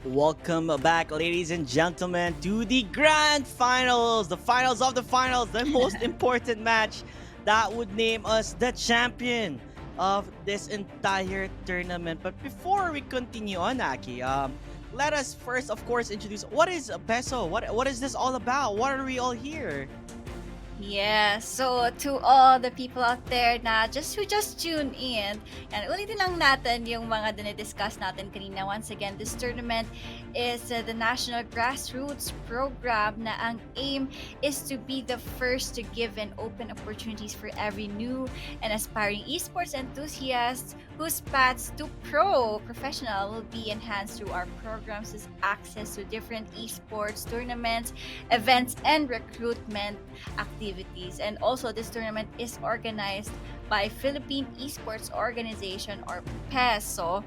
Welcome back, ladies and gentlemen, to the grand finals, the finals of the finals, the most important match that would name us the champion of this entire tournament. But before we continue on, Aki, let us first, of course, introduce what is a peso. What is this all about? What are we all here? Yeah, so to all the people out there na just tuned in, and ulitin lang natin yung mga dinidiscuss natin kanina. Once again, this tournament is the National Grassroots Program na ang aim is to be the first to give and open opportunities for every new and aspiring esports enthusiast whose paths to professional will be enhanced through our programs with access to different esports tournaments, events, and recruitment activities. And also, this tournament is organized by Philippine Esports Organization or PESO.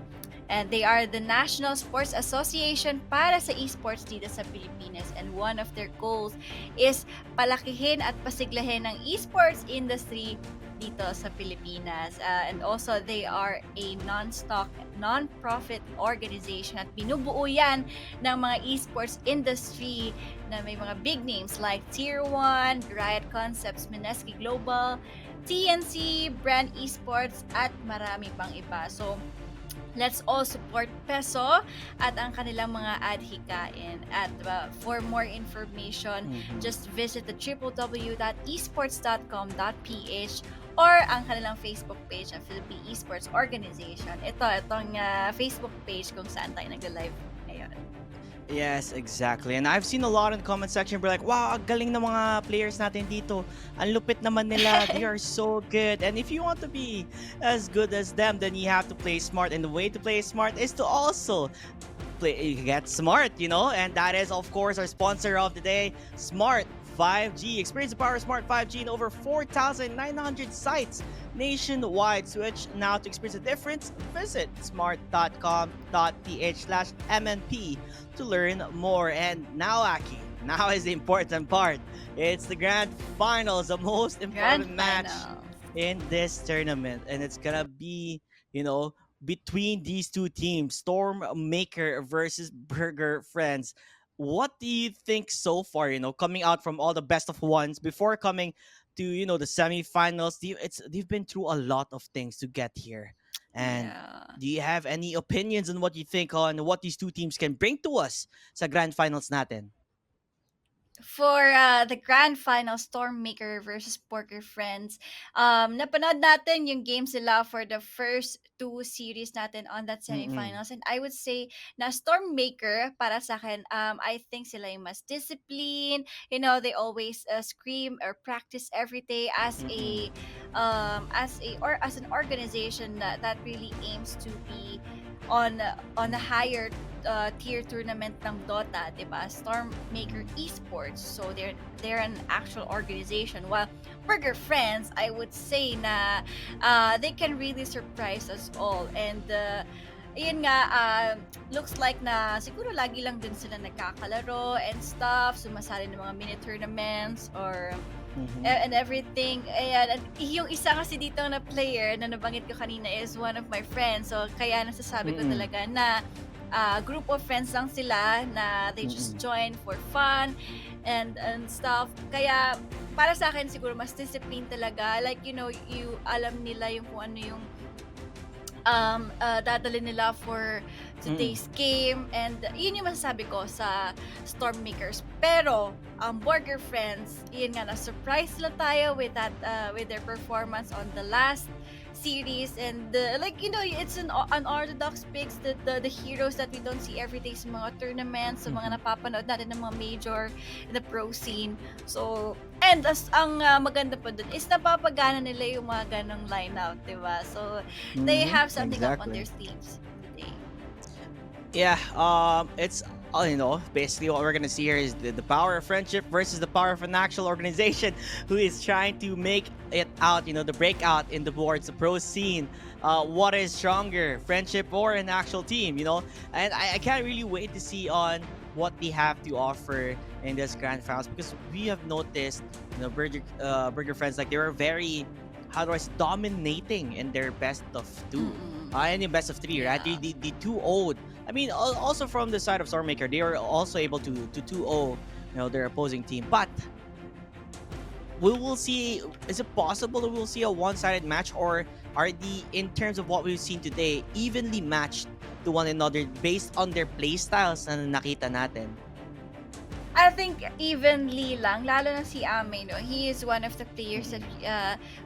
And they are the National Sports Association para sa esports dito sa Pilipinas. And one of their goals is palakihin at pasiglahin ng esports industry dito sa Pilipinas. And also, they are a non-stock, non-profit organization at binubuo yan ng mga esports industry na may mga big names like Tier 1, Riot Concepts, Mineski Global, TNC, Brand Esports, at marami pang iba. So, let's all support Peso at ang kanilang mga adhikain. At for more information, just visit the www.esports.com.ph or ang kanilang Facebook page ng Philippine Esports Organization. Itong Facebook page kung saan tayo nag-live ngayon. Yes, exactly. And I've seen a lot in the comment section. We're like, wow, ang galing ng mga players natin dito. Ang lupit naman nila. They are so good. And if you want to be as good as them, then you have to play smart. And the way to play smart is to also get smart, And that is, of course, our sponsor of the day, Smart 5G. Experience the power of Smart 5G in over 4,900 sites nationwide. Switch now to experience the difference. Visit smart.com.ph/MNP to learn more. And now, Aki, now is the important part. It's the grand finals, the most important match in this tournament. And it's gonna be, between these two teams, Stormmaker versus Burger Friends. What do you think so far, coming out from all the best of ones before coming to, the semifinals? They've been through a lot of things to get here. And do you have any opinions on what you think on what these two teams can bring to us sa grand finals natin? For the grand final, Stormmaker versus Borgar Friends, napanood natin yung games nila for the first two series natin on that semifinals. And I would say na Stormmaker, para sa akin, I think sila yung mas disciplined. They always scream or practice every day as an organization that really aims to be on a higher tier tournament ng Dota, 'di ba? Stormmaker Esports. So they're an actual organization. While Burger Friends, I would say na they can really surprise us all. And yun nga, looks like na siguro lagi lang din sila nagkakalaro and stuff, sumasali ng mga mini tournaments or and everything. Ayan, yung isa kasi dito na player na nabanggit ko kanina is one of my friends. So kaya nasasabi ko talaga na group of friends lang sila na they just join for fun and stuff. Kaya para sa akin siguro mas discipline talaga. Like, you alam nila yung kung ano yung dadalhin nila for today's game, and yun yung masasabi ko sa Stormmakers. Pero Borgar Friends, yun nga, na-surprise sila tayo with their performance on the last series. And it's an unorthodox picks, the heroes that we don't see every day sa mga tournaments, sa mga napapanood natin ng mga major in the pro scene. So, and ang maganda pa dun is napapagana nila yung mga ganong lineup, diba? So they have something up on their sleeves today. Yeah, it's basically what we're gonna see here is the power of friendship versus the power of an actual organization who is trying to make it out, the breakout in the boards, the pro scene. What is stronger, friendship or an actual team, And I can't really wait to see on what they have to offer in this grand finals, because we have noticed, Burger Friends, like they were very how do I say, dominating in their best of two. And in best of three, right? Yeah. The 2-0. I mean, also from the side of Stormmaker, they were also able to 2-0, their opposing team. But we will see. Is it possible that we'll see a one-sided match, or are in terms of what we've seen today, evenly matched to one another based on their playstyles na nakita natin? I think evenly lang, lalo na si Ame, no? He is one of the players that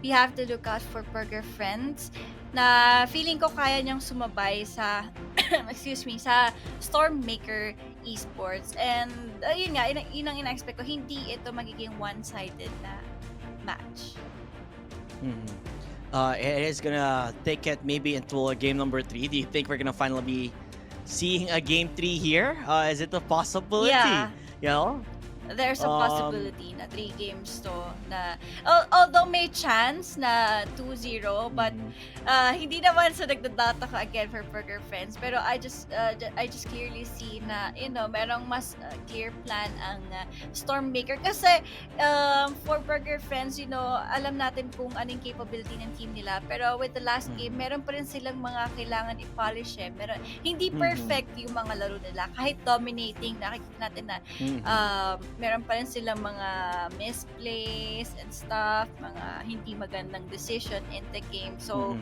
we have to look out for Burger Friends, na feeling ko kaya niyang sumabay sa excuse me, sa Stormmaker Esports. And yun nga, yun ang ina-expect ko, hindi ito magiging one-sided na match. It is gonna take it maybe into game number 3. Do you think we're gonna finally be seeing a game 3 here? Is it a possibility? Yeah. You know? There's a possibility na 3 games to na although may chance na 2-0, but hindi naman sa nagdadata ko again for Burger Friends, pero I just clearly see na merong mas clear plan ang Stormmaker kasi for Burger Friends, alam natin kung anong capability ng team nila, pero with the last game meron pa rin silang mga kailangan i-polish hindi perfect yung mga laro nila, kahit dominating nakikita natin na meron pa rin silang mga misplays and stuff, mga hindi magandang decision in the game. So,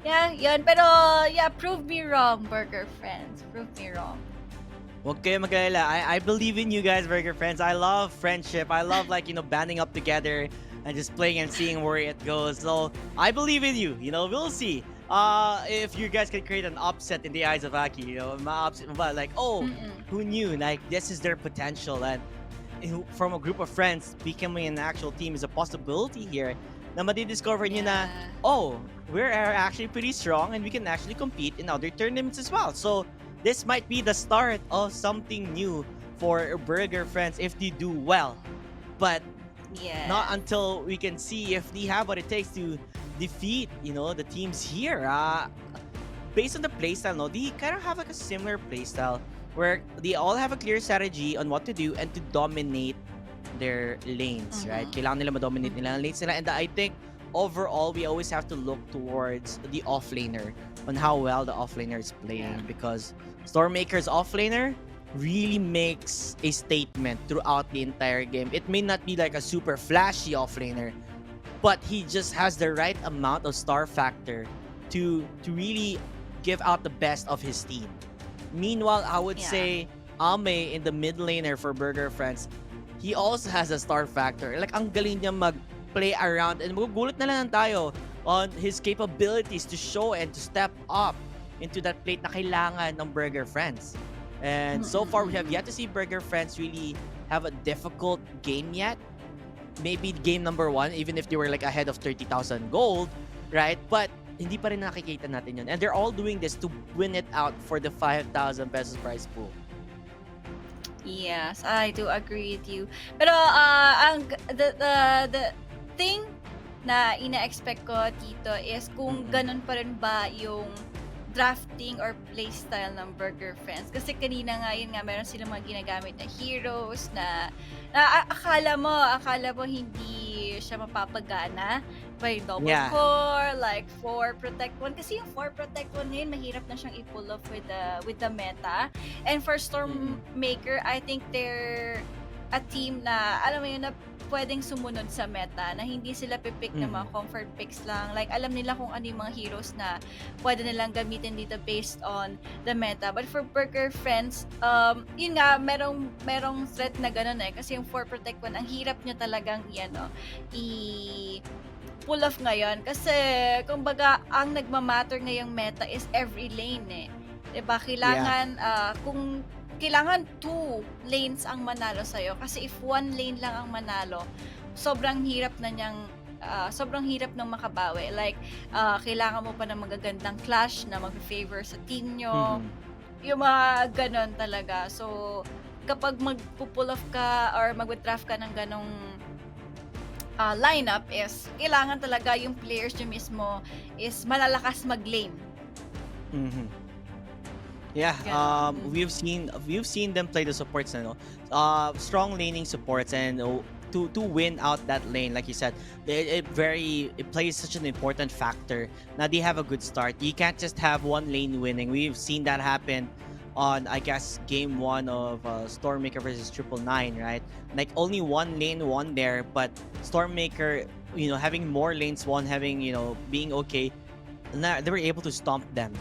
yeah, yun. Pero, yeah, prove me wrong, Burger Friends. Prove me wrong. Huwag kayo mag-alala. I believe in you guys, Burger Friends. I love friendship. I love, banding up together and just playing and seeing where it goes. So, I believe in you. We'll see. If you guys can create an upset in the eyes of Aki, like, who knew? Like, this is their potential, and from a group of friends, becoming an actual team is a possibility here. Na madidiscover nyo na, we're actually pretty strong and we can actually compete in other tournaments as well. So, this might be the start of something new for Burger Friends if they do well. But not until we can see if they have what it takes to defeat, the teams here. Based on the playstyle, they kind of have like a similar playstyle where they all have a clear strategy on what to do and to dominate their lanes, right? Kailangan nila ma-dominate nila ang lanes nila. And I think overall, we always have to look towards the offlaner on how well the offlaner is playing, because Stormmaker's offlaner really makes a statement throughout the entire game. It may not be like a super flashy offlaner, but he just has the right amount of star factor to really give out the best of his team. Meanwhile, I would say Ame in the mid laner for Burger Friends, he also has a star factor. Like, ang galing niya mag-play around, and magugulat na lang tayo on his capabilities to show and to step up into that plate na kailangan ng Burger Friends. And so far, we have yet to see Burger Friends really have a difficult game yet. Maybe game number 1, even if they were like ahead of 30,000 gold, right? But hindi pa rin nakikita natin yun. And they're all doing this to win it out for the 5,000 pesos prize pool. Yes, I do agree with you. Pero the thing na ina-expect ko dito is kung ganun pa rin ba yung drafting or playstyle ng Burger Friends. Kasi kanina nga, yun nga, meron silang mga ginagamit na heroes na akala mo hindi siya mapapagana by double core, like 4 protect 1. Kasi yung 4 protect 1 ngayon, mahirap na siyang i-pull off with the meta. And for Stormmaker, I think they're a team na, alam mo yun, na pwedeng sumunod sa meta, na hindi sila pipick na mga comfort picks lang. Like, alam nila kung ano yung mga heroes na pwede nilang gamitin dito based on the meta. But for Burger Friends, yun nga, merong threat na ganun kasi yung 4 protect 1, ang hirap nyo talagang pull off ngayon. Kasi, kumbaga, ang nagmamatter ngayong meta is every lane Diba? Kailangan 2 lanes ang manalo sa'yo. Kasi if 1 lane lang ang manalo, sobrang hirap nang makabawi. Like, kailangan mo pa ng magagandang clash na mag-favor sa team nyo. Yung mga ganon talaga. So, kapag mag-pull off ka or mag-draft ka ng ganong lineup is, kailangan talaga yung players nyo mismo is malalakas mag-lane. Yeah, we've seen them play the supports, strong laning supports, and to win out that lane, like you said, it plays such an important factor. Now they have a good start. You can't just have one lane winning. We've seen that happen on, I guess, game one of Stormmaker versus Triple Nine, right? Like only one lane won there, but Stormmaker, having more lanes won, having being okay, they were able to stomp them.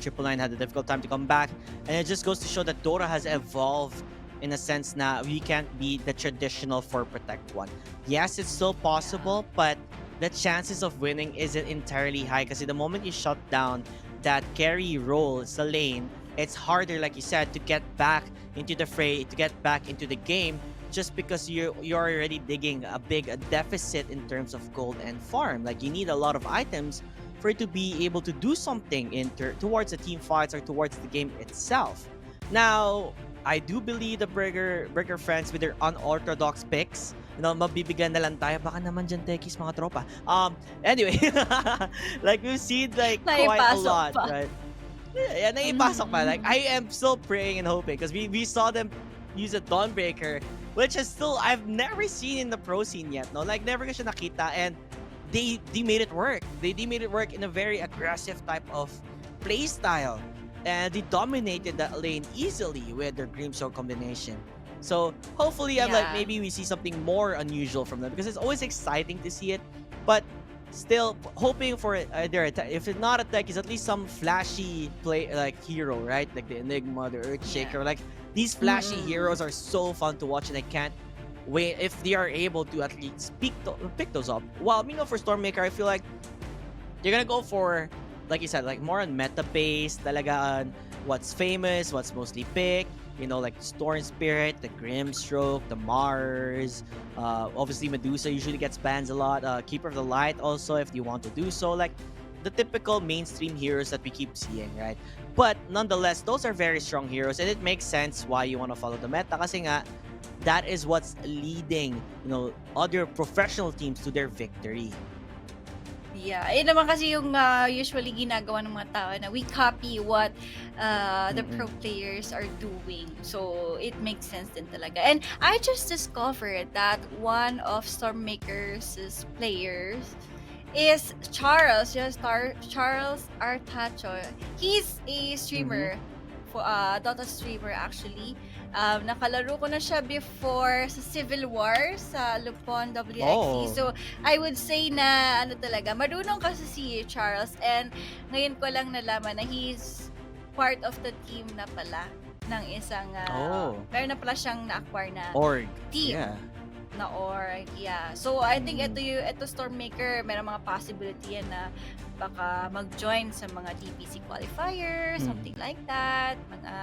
Triple Nine had a difficult time to come back, and it just goes to show that Dota has evolved in a sense now. We can't be the traditional 4 protect one. Yes, it's still possible, but the chances of winning isn't entirely high because the moment you shut down that carry role sa lane, it's harder, like you said, to get back into the fray, to get back into the game, just because you're already digging a big deficit in terms of gold and farm. Like you need a lot of items for it to be able to do something towards the team fights or towards the game itself. Now, I do believe the Burger friends with their unorthodox picks, mabibigyan na lang tayo. Baka naman dyan, tekis, mga tropa. Anyway, like we've seen like quite a lot, pa. right? Yeah, naipasok pa. Like, I am still praying and hoping because we saw them use a Dawnbreaker, which is still, I've never seen in the pro scene yet, no? Like, never ko siya nakita, and they made it work. They made it work in a very aggressive type of play style. And they dominated that lane easily with their Grimshaw combination. So hopefully, I'm like, maybe we see something more unusual from them because it's always exciting to see it. But still hoping for their attack. If it's not attack, is at least some flashy play like hero, right? Like the Enigma, the Earthshaker. Like these flashy heroes are so fun to watch, and I can't wait if they are able to at least pick those up. Well, for Stormmaker, I feel like they're gonna go for, like you said, like more on meta based, talaga on what's famous, what's mostly picked. Like Storm Spirit, the Grimstroke, the Mars. Obviously, Medusa usually gets bans a lot. Keeper of the Light also, if you want to do so. Like the typical mainstream heroes that we keep seeing, right? But nonetheless, those are very strong heroes, and it makes sense why you want to follow the meta. Kasi nga, that is what's leading, other professional teams to their victory. Yeah, yun naman kasi yung usually ginagawa ng mga tao na we copy what the pro players are doing. So, it makes sense din talaga. And I just discovered that one of Stormmaker's players is Charles. Yes, Charles Artacho. He's a streamer, Dota streamer actually. Nakalaro ko na siya before sa Civil War sa Lupon WXC. So, I would say na talaga, marunong kasi si Charles, and ngayon ko lang nalaman na he's part of the team na pala ng isang meron na pala siyang na-acquire na org team. Na org, So, I think ito Stormmaker, meron mga possibility yan na baka mag-join sa mga TPC qualifiers, something like that, mga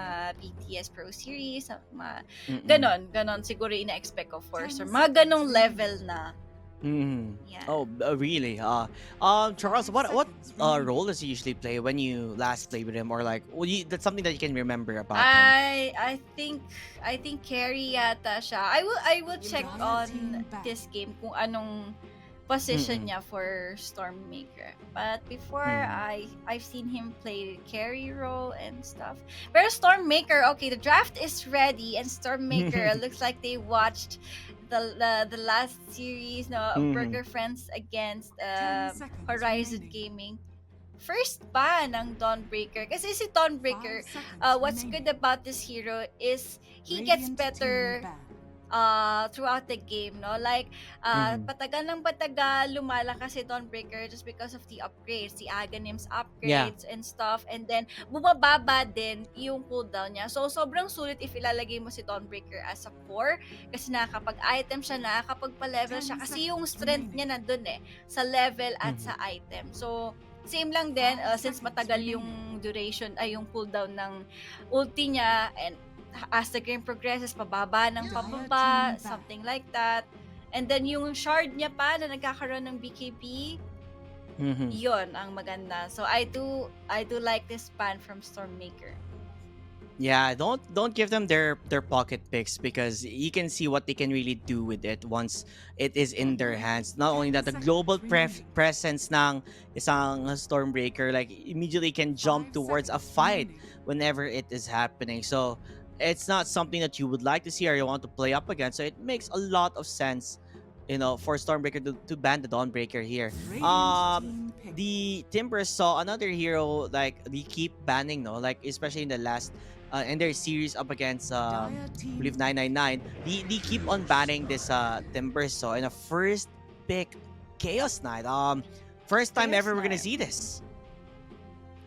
BTS Pro Series, mga ganon siguro ina-expect ko for mga ganong level na. Yeah. Oh, really? Charles, what role does he usually play when you last play with him, or like, that's something that you can remember about him? I think carry yata siya. I will check on this game kung anong position niya for Stormmaker. But before, I've seen him play carry role and stuff. Pero Stormmaker, okay, the draft is ready, and Stormmaker looks like they watched the last series, Burger Friends against Horizon Gaming. First ban ng Dawnbreaker. Kasi si Dawnbreaker, what's good about this hero is he gets better throughout the game, no? Like, patagal ng patagal, lumalakas si Dawnbreaker just because of the upgrades, the Aghanim's upgrades and stuff. And then, bumababa din yung cooldown niya. So, sobrang sulit if ilalagay mo si Dawnbreaker as a 4 kasi nakakapag-item siya, nakakapag-level siya kasi yung strength niya nandun sa level at sa item. So, same lang din, since matagal yung duration, yung cooldown ng ulti niya, and as the game progresses, pababa ng pababa, something like that. And then yung shard niya pa na nagkakaroon ng BKB, yun ang maganda. So I do like this ban from Stormmaker. Yeah, don't give them their pocket picks, because you can see what they can really do with it once it is in their hands. Not only that, the global presence ng isang Stormbreaker, like, immediately can jump towards a fight whenever it is happening. So it's not something that you would like to see or you want to play up against. So it makes a lot of sense, for Stormbreaker to ban the Dawnbreaker here. The Timbers saw another hero like they keep banning, no, like especially in the last in their series up against I believe 999. They keep on banning this Timbers. So in a first pick Chaos Knight. First time ever we're gonna see this.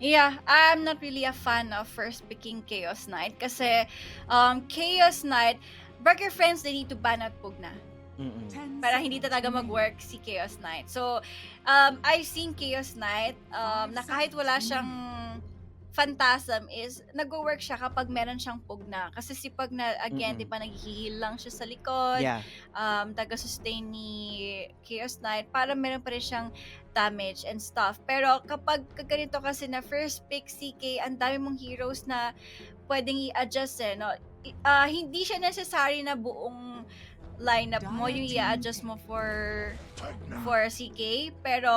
Yeah, I'm not really a fan of first picking Chaos Knight kasi Chaos Knight, Burger Friends, they need to ban out Pugna. Para hindi talaga mag-work si Chaos Knight. So, I've seen Chaos Knight na kahit wala siyang Phantasm is nag-work siya kapag meron siyang Pugna. Kasi si Pugna, again, di ba, nag-heal lang siya sa likod, Yeah. taga-sustain ni Chaos Knight para meron pa rin siyang damage and stuff. Pero kapag ganito kasi na first pick CK, ang dami mong heroes na pwedeng i-adjust no? Hindi siya necessary na buong lineup mo yung i-adjust mo for CK, pero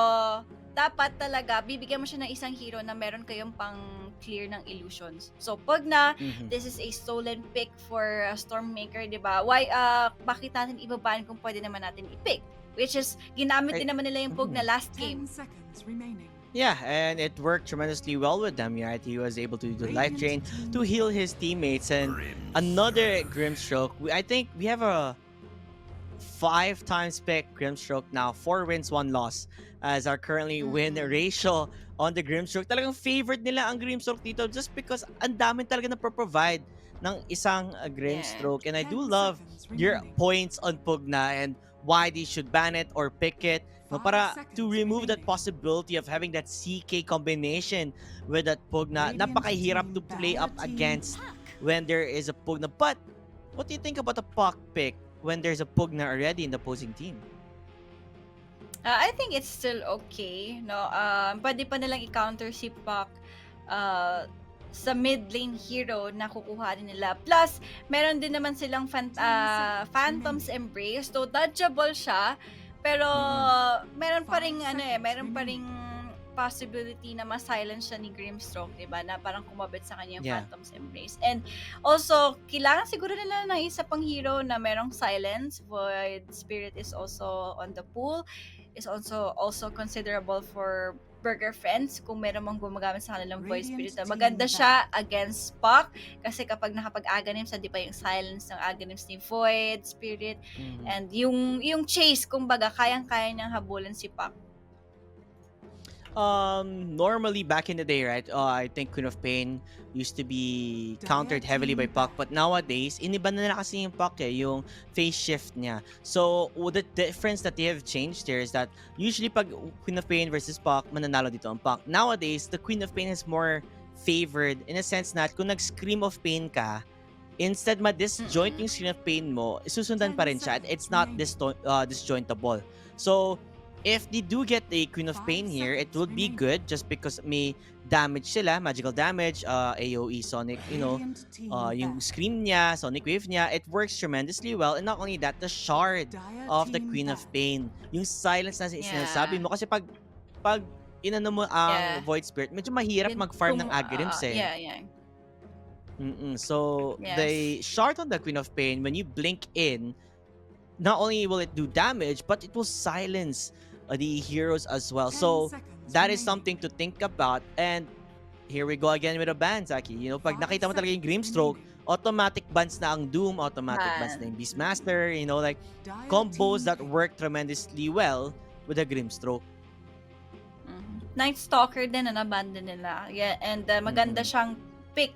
dapat talaga bibigyan mo siya ng isang hero na meron kayong pang clear ng illusions. So pag na this is a stolen pick for Stormmaker, 'di ba? Why bakit natin ibaban kung pwede naman natin i-pick? Which is ginamit din naman nila yung Pug na last game. Yeah, and it worked tremendously well with them, right? He was able to do the life drain to heal his teammates, and another Grimstroke. I think we have a 5 times pick Grimstroke now, 4 wins, 1 loss as our currently win ratio on the Grimstroke. Talagang favorite nila ang Grimstroke dito just because ang dami talaga na provide ng isang Grimstroke. And I do love your points on Pugna and why they should ban it or pick it. No, para to remove that possibility of having that CK combination with that Pugna. Napakahirap to play up against when there is a Pugna. But what do you think about the Puck pick when there's a Pugna already in the opposing team? I think it's still okay, no? Pwede pa nilang i-counter si Puck sa mid lane hero na kukuhanin nila. Plus, meron din naman silang Phantom's Embrace. So, dodgeable siya. Pero, meron pa ring possibility na ma-silence siya ni Grimstroke, diba? Na parang kumabit sa kanya yung Phantom's Embrace. And also, kailangan siguro nila ng isa pang hero na merong silence. Void Spirit is also on the pool. Is also considerable for Burger Friends kung meron mong gumagamit sa kanilang Void Spirit. Maganda siya against Puck kasi kapag nakapag-aghanim sa, di ba, yung silence ng aghanims ni Void Spirit and yung chase, kumbaga, kayang-kaya niyang habulin si Puck. Normally back in the day, right? I think Queen of Pain used to be countered heavily by Puck, but nowadays, iniba na nila kasi yung Puck yung phase shift niya. So, the difference that they have changed here is that usually pag Queen of Pain versus Puck, mananalo dito ang Puck. Nowadays, the Queen of Pain is more favored in a sense na kung nag-Scream of Pain ka, instead ma-disjoint yung Scream of Pain mo, susundan pa rin siya. It's not disjointable. So, if they do get a Queen of Pain here, it would be good just because may damage sila, magical damage, AoE Sonic, yung Scream niya, Sonic Wave niya, it works tremendously well. And not only that, the shard of the Queen of Pain, yung silence na sinasabi mo. Kasi pag inano mo ang Void Spirit, medyo mahirap mag-farm ng aghanims So, the shard on the Queen of Pain, when you blink in, not only will it do damage, but it will silence the heroes as well. So, that is something to think about. And here we go again with a ban, Zaki. Pag nakita mo talaga yung Grimstroke, automatic bans na ang Doom, automatic bans na yung Beastmaster, like combos that work tremendously well with a Grimstroke. Night Stalker din na naban din nila. Yeah, and maganda siyang pick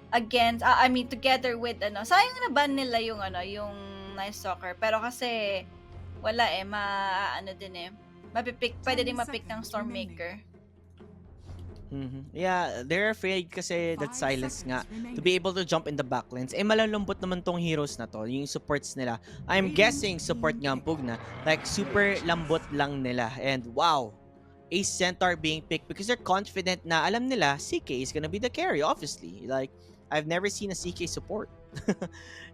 against, together with, sayang na ban nila yung Night Stalker. Pero kasi, wala mapipick, pwede din mapick ng Stormmaker. Yeah, they're afraid kasi that silence nga to be able to jump in the backlines. Malalambot naman tong heroes na to, yung supports nila. I'm guessing support nga ang Pugna, like super lambot lang nila. And wow, a Centaur being picked because they're confident na alam nila CK is gonna be the carry, obviously. Like, I've never seen a CK support.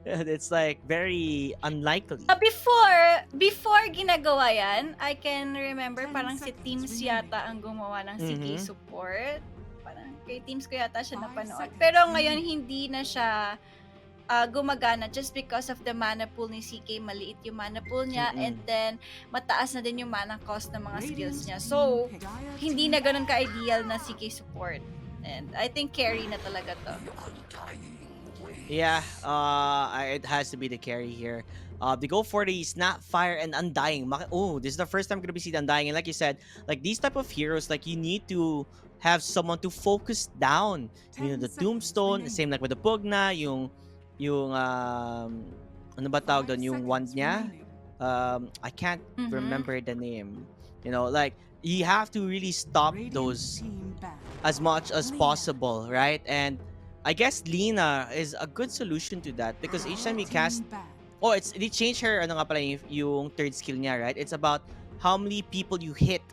It's like very unlikely. Before ginagawa yan, I can remember parang si Teams yata ang gumawa ng CK support. Parang kay Teams ko yata siya napanood. Pero ngayon hindi na siya gumagana just because of the mana pool ni CK. Maliit yung mana pool niya, and then mataas na din yung mana cost ng mga skills niya. So, hindi na ganun ka-ideal na CK support. And I think carry na talaga to. Yeah, it has to be the carry here. They go for the snap fire and undying. Oh, this is the first time I'm gonna be seeing undying. And like you said, like these type of heroes, like you need to have someone to focus down. You know, the tombstone, same like with the Pugna, yung ano ba tawag doon, yung wand niya. I can't remember the name. You know, like you have to really stop those as much as possible, right? And I guess Lina is a good solution to that because each time you cast, they changed her ano nga pala yung third skill niya, right? It's about how many people you hit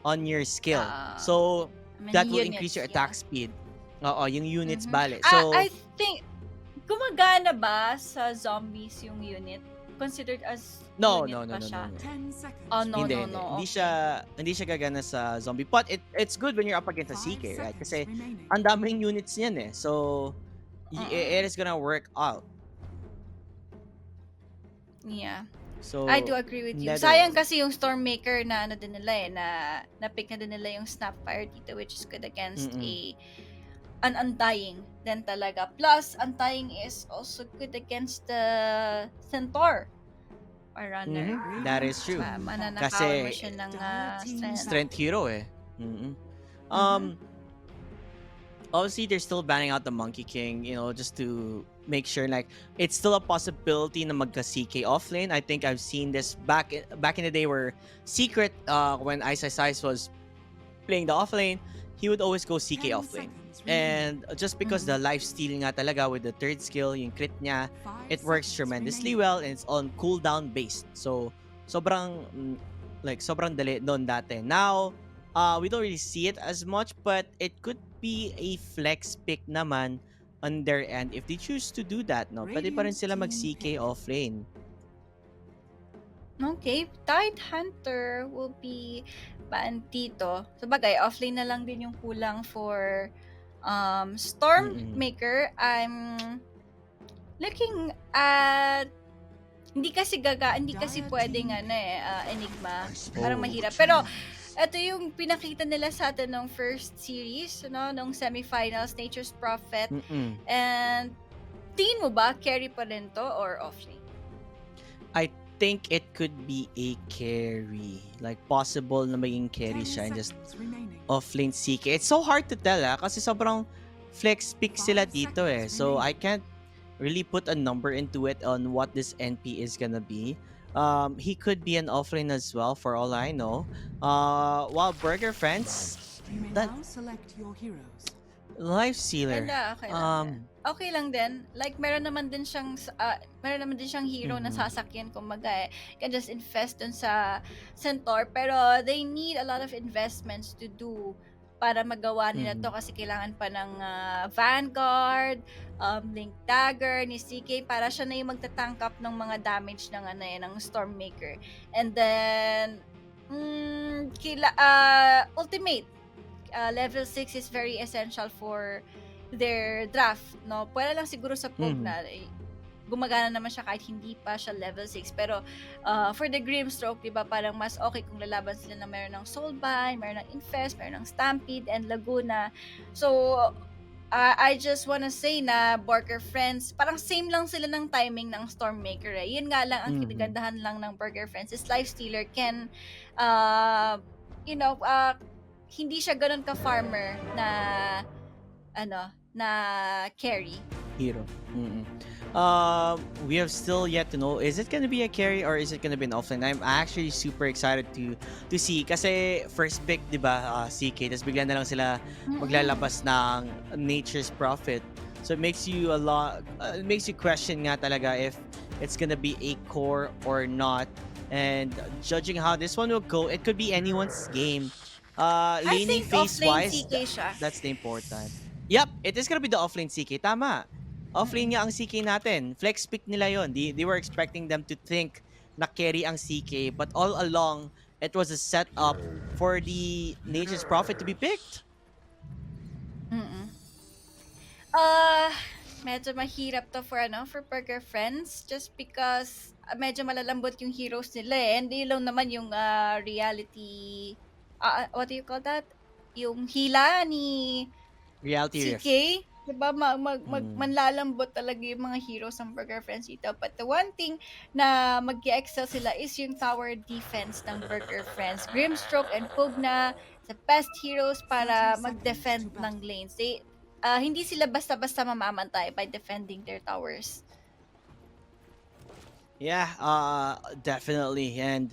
on your skill. So that will increase your attack speed. Yung units bale. So I think gumagana ba sa zombies yung unit? Considered as no. siya? 10 seconds. Oh, no. Hindi siya gagana sa zombie. But it's good when you're up against a CK, right? Kasi ang daming units niyan eh. So it is gonna work out. Yeah. So I do agree with you. Sayang kasi yung Stormmaker na ano din nila eh, na pick na din nila yung Snapfire dito, which is good against an Undying then talaga. Plus, Undying is also good against the Centaur or Runner. That is true. Mananakawan mo siya ng strength hero eh. Obviously, they're still banning out the Monkey King, you know, just to make sure like it's still a possibility na magka-CK offlane. I think I've seen this back in the day where Secret, when Ice was playing the offlane, he would always go CK offlane. And just because the life steal nga talaga with the third skill, yung crit niya, it works tremendously well and it's on cooldown based. So sobrang dali doon dati. Now, we don't really see it as much, but it could be a flex pick naman on their end if they choose to do that, no? Pwede pa rin sila mag-CK offlane. Okay, Tide Hunter will be banned dito. Sabagay, offlane na lang din yung kulang for Stormmaker. I'm looking at hindi kasi pwedeng Enigma. Parang mahirap. Pero ito yung pinakita nila sa atin ng first series, no, nung semifinals, Nature's Prophet. And tingin mo ba carry pa rin to or offlane? I think it could be a carry. Like possible na maging carry siya and just offlane CK. It's so hard to tell kasi sobrang flex pick sila dito eh. So I can't really put a number into it on what this NP is gonna be. He could be an offlane as well for all I know. While Borgar friends, Now select your heroes. Life Sealer. Okay lang din. Like meron naman din siyang hero na sasakyan kumbaga eh. You can just invest dun sa Centaur, pero they need a lot of investments to do para magawa nila to kasi kailangan pa ng Vanguard, Link Dagger ni CK para siya na yung magta-tank up ng mga damage ng ng Stormmaker. And then ultimate level 6 is very essential for their draft, no? Pwede lang siguro sa Pugna, gumagana naman siya kahit hindi pa siya level 6. Pero for the Grimstroke, diba, parang mas okay kung lalaban sila na meron ng Soulbind, meron ng Infest, meron ng Stampede, and Laguna. So, I just wanna say na Borgar friends, parang same lang sila ng timing ng Stormmaker eh. Yun nga lang, ang kinagandahan lang ng Borgar friends is Lifestealer can, hindi siya ganun ka-farmer na carry. Hero. We have still yet to know, is it gonna be a carry or is it gonna be an offlane? I'm actually super excited to see kasi first pick, diba, CK, tapos bigla na lang sila maglalabas ng Nature's Prophet. So it makes you it makes you question nga talaga if it's gonna be a core or not. And judging how this one will go, it could be anyone's game. Laning phase-wise, that's the important. Yep, it is gonna be the offlane CK. Tama. Offlane nga ang CK natin. Flex pick nila yon. They were expecting them to think na carry ang CK, but all along, it was a setup for the Nature's Prophet to be picked. medyo mahirap to for Burger Friends just because medyo malalambot yung heroes nila eh. And yun lang naman yung reality, what do you call that? Yung hila ni Reality Rift. CK, 'di ba? Mm. Manlalambot talaga yung mga heroes ng Burger Friends dito. But the one thing na mag-excel sila is yung tower defense ng Burger Friends. Grimstroke and Pugna, the best heroes 30 para seconds mag-defend to ng battle. lanes. Hindi sila basta-basta mamamantay by defending their towers. Yeah, definitely. And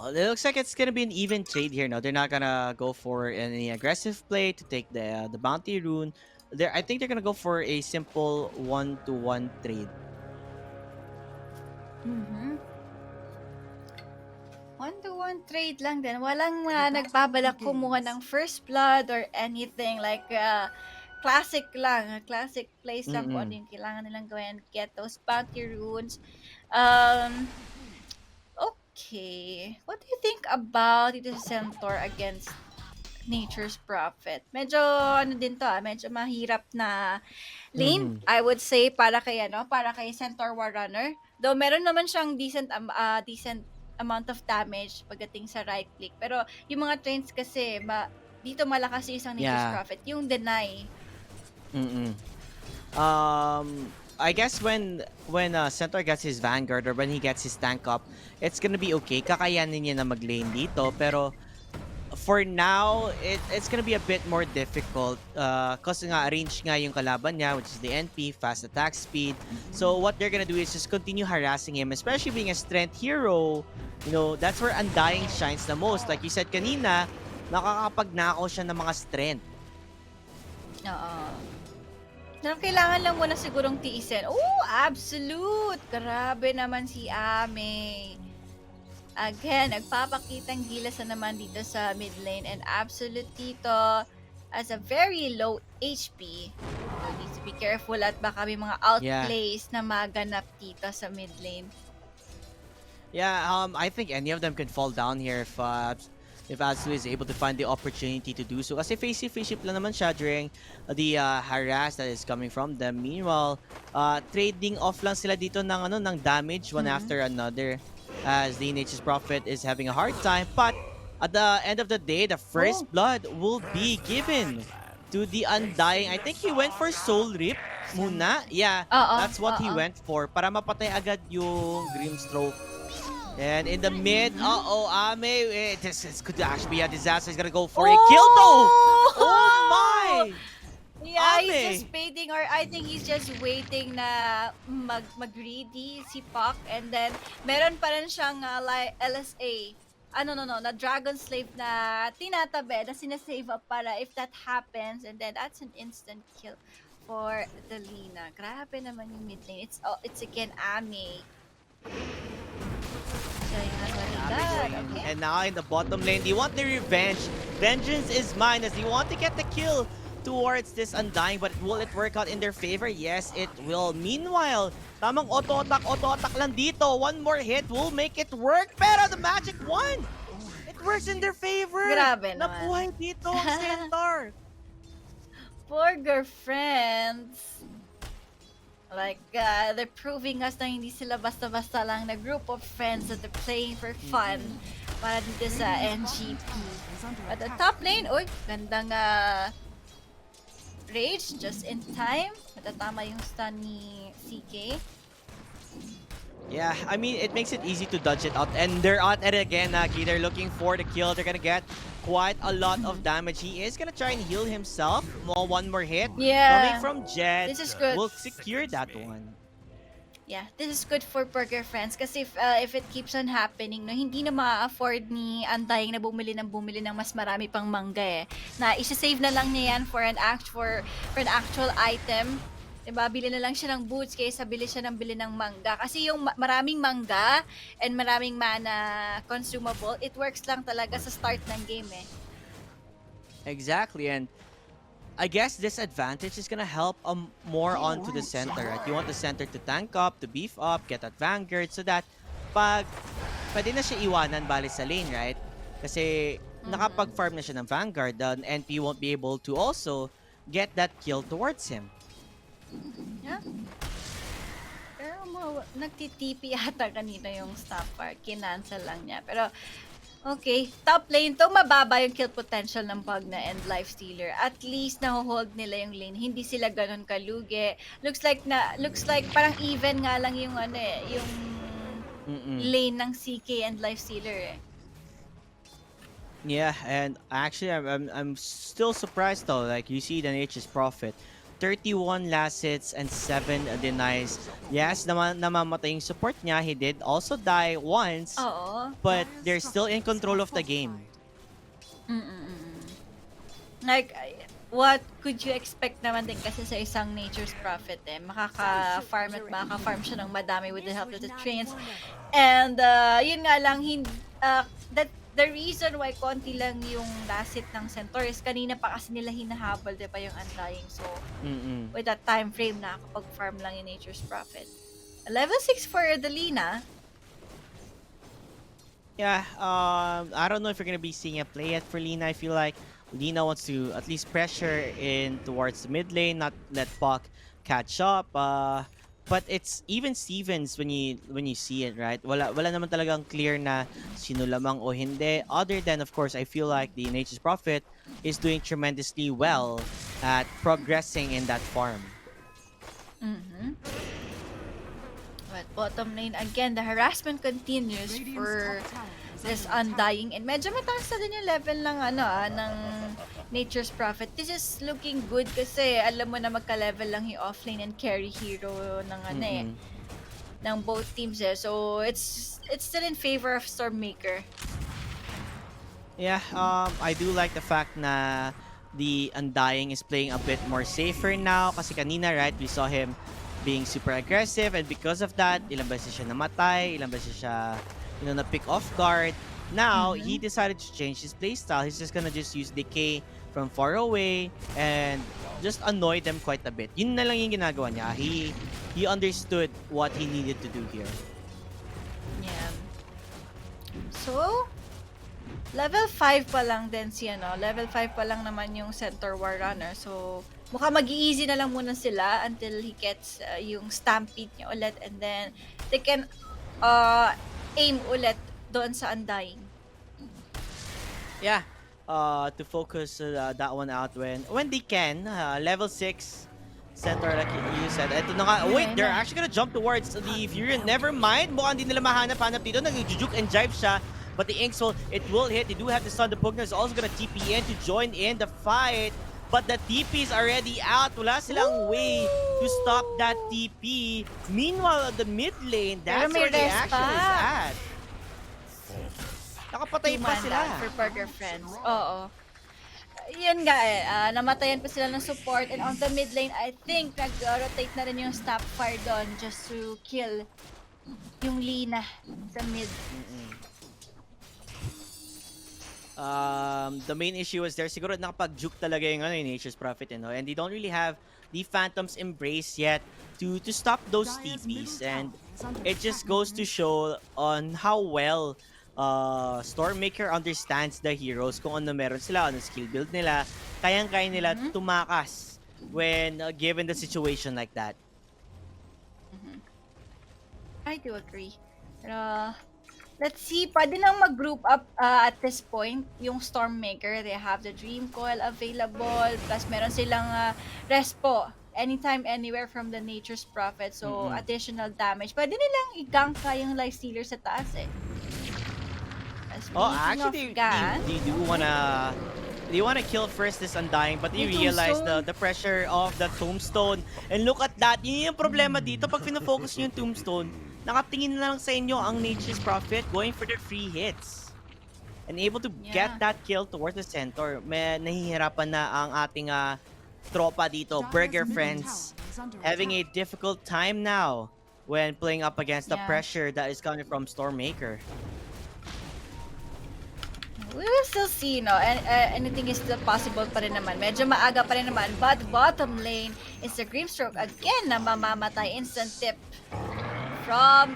it looks like it's gonna be an even trade here. No, they're not gonna go for any aggressive play to take the bounty rune. I think they're gonna go for a simple 1-to-1 trade. Mhm. 1-to-1 trade lang din. Walang nagbabalak kumuha ng first blood or anything. Like, classic lang. Classic plays lang kung ano Mm-mm. yung kailangan nilang gawin. Get those bounty runes. Um, okay. What do you think about ito sa Centaur against Nature's Prophet? Medyo, ano din to medyo mahirap na lane, Mm-hmm. I would say, para kay Centaur Warrunner. Though meron naman siyang decent amount of damage pagdating sa right click. Pero yung mga trains kasi, dito malakas yung isang Nature's Yeah. Prophet, yung deny. Mm-mm. I guess when Centaur gets his Vanguard or when he gets his tank up, it's gonna be okay. Kakayanin niya na mag-lane dito. Pero for now, it's gonna be a bit more difficult kasi nga range nga yung kalaban niya, which is the NP, fast attack speed. So what they're gonna do is just continue harassing him, especially being a strength hero. You know, that's where Undying shines the most. Like you said kanina, nakakapagnakaw siya ng mga strength. Oo. Na kailangan lang muna sigurong tiisin. Oh, absolute! Grabe naman si Ame. Again, nagpapakitang gilas na naman dito sa mid lane, and absolute dito as a very low HP. So, needs to be careful at baka may mga outplays na maganap dito sa mid lane. Yeah, I think any of them can fall down here if Azul is able to find the opportunity to do so. Kasi face-to-face lang naman siya during the harass that is coming from them. Meanwhile, trading off lang sila dito ng damage one after another, as the Nature's Prophet is having a hard time. But at the end of the day, the first blood will be given to the Undying. I think he went for Soul Rip muna. Yeah, that's what he went for. Para mapatay agad yung Grimstroke. And in the mid, Ame, this could actually be a disaster. He's gonna go for a kill though! Oh my! Yeah, Ame! he's just baiting, or I think he's just waiting na mag-greedy si Puck, and then meron pa rin siyang like LSA. Na Dragon Slave na tinatabi, na sinasave up para if that happens, and then that's an instant kill for the Lina. Grabe naman yung mid lane. It's again Ame. Okay. And now in the bottom lane, they want their revenge. Vengeance is mine as they want to get the kill towards this Undying, but will it work out in their favor? Yes, it will. Meanwhile, tamang auto-attack lang dito. One more hit will make it work, pero the magic wand! It works in their favor! Grabe naman. Nabuhay dito ang Centaur! Borgar friends. Like, they're proving us na hindi sila basta-basta lang na group of friends that they're playing for fun para dito sa NGP. At the top lane, gandang rage just in time. Matatama yung stun ni CK. Yeah, I mean, it makes it easy to dodge it out. And they're at it again, Naki. They're looking for the kill. They're gonna get quite a lot of damage. He is gonna try and heal himself. One more hit. Yeah. Coming from Jet. This is good. Will secure that one. Yeah, this is good for Burger friends kasi if it keeps on happening, no, hindi na ma-afford ni Undying na bumili ng mas marami pang mangga eh. Na isa-save na lang niya yan for an actual item. Diba, bili na lang siya ng boots kaysa bili ng mangga. Kasi yung maraming mangga and maraming mana consumable, it works lang talaga sa start ng game eh. Exactly, and I guess this advantage is gonna help more onto the center. Right? You want the center to tank up, to beef up, get that Vanguard so that pag pwede na siya iwanan bali sa lane, right? Kasi nakapag-farm na siya ng Vanguard, the NP won't be able to also get that kill towards him. Yeah. Pero nagtitipi yata kanina yung stopper. Kinancel lang niya. Pero, okay. Top lane to, mababa yung kill potential ng Pugna and Lifestealer. At least naho-hold nila yung lane. Hindi sila ganun kalugi. Looks like parang even nga lang yung yung lane ng CK and Lifestealer eh. Yeah, and actually, I'm still surprised though. Like you see, the Nature's Prophet, 31 last hits and 7 denies. Yes, namamatay yung support niya. He did also die once, Oo. but they're still in control of the game. Like, what could you expect naman din kasi sa isang Nature's Prophet eh. Makaka-farm siya ng madami with the help of the trains. And, yun nga lang, the reason why konti lang yung last hit ng Centaur is kanina pa kasi nila hinahabol, diba, yung Undying. So, with that time frame, nakakapag-farm lang yung Nature's Prophet. Level 6 for the Lina. Yeah, I don't know if you're gonna be seeing a play yet for Lina. I feel like Lina wants to at least pressure in towards the mid lane, not let Puck catch up. But it's even Stevens when you see it, right? Wala naman talagang clear na sino lamang o hindi. Other than, of course, I feel like the Nature's Prophet is doing tremendously well at progressing in that farm. But bottom lane, again, the harassment continues for this Undying. And medyo mataas na din yung level ng Nature's Prophet. This is looking good kasi alam mo na magka-level lang yung offlane and carry hero ng both teams eh. So it's still in favor of Stormmaker. Yeah, I do like the fact na the Undying is playing a bit more safer now kasi kanina, right, we saw him being super aggressive, and because of that, ilang beses siya namatay, ilang beses siya, na pick off guard. Now, he decided to change his playstyle. He's just gonna just use decay from far away and just annoy them quite a bit. Yun na lang yung ginagawa niya. He understood what he needed to do here. Yeah. So, level 5 pa lang din level 5 pa lang naman yung Centaur War Runner. So, mukhang mag-easy na lang muna sila until he gets yung Stampede niya ulit, and then they can aim ulit doon sa Undying. Yeah, to focus that one out when they can. Level 6 Centaur, like you said. Ito na nga. Wait, they're actually gonna jump towards the Furion. Never mind. Mukhang hindi nila mahanap-hanap dito. Nag-juke and jive siya. But the Inks it will hit. They do have the stun. The Pugna is also gonna TP in to join in the fight. But the TP is already out. Wala silang way to stop that TP. Meanwhile, on the mid lane, that's where the action is at. Nakapatay pa sila. For Borgar friends. Oo. Yun nga namatayan pa sila ng support, and on the mid lane, I think nag-rotate na rin yung Stopfire doon just to kill yung Lina sa mid. The main issue is there siguro nakapag-juke talaga yung Nature's Prophet, and they don't really have the Phantom's Embrace yet to stop those TPs, and it just goes to show on how well Stormmaker understands the heroes, kung ano meron sila, ano skill build nila, kayang-kaya nila tumakas when given the situation like that. I do agree. Pero let's see, pwede nang mag-group up at this point yung Stormmaker. They have the Dream Coil available, plus meron silang respo anytime, anywhere from the Nature's Prophet. So, additional damage. Pwede nilang i-ganka yung Lifestealer sa taas eh. Actually, they do wanna kill first this Undying, but they realize the pressure of the Tombstone. And look at that, yun yung problema dito. Pag pinafocus nyo yung Tombstone, nakatingin na lang sa inyo ang Nature's Prophet going for their free hits. And able to get that kill towards the Centaur. May nahihirapan na ang ating tropa dito, Borgar friends, having a difficult time now when playing up against the pressure that is coming from Stormmaker. We will still see, anything is still possible pa rin naman. Medyo maaga pa rin naman, but bottom lane is the Grimstroke again na mamamatay. Instant tip from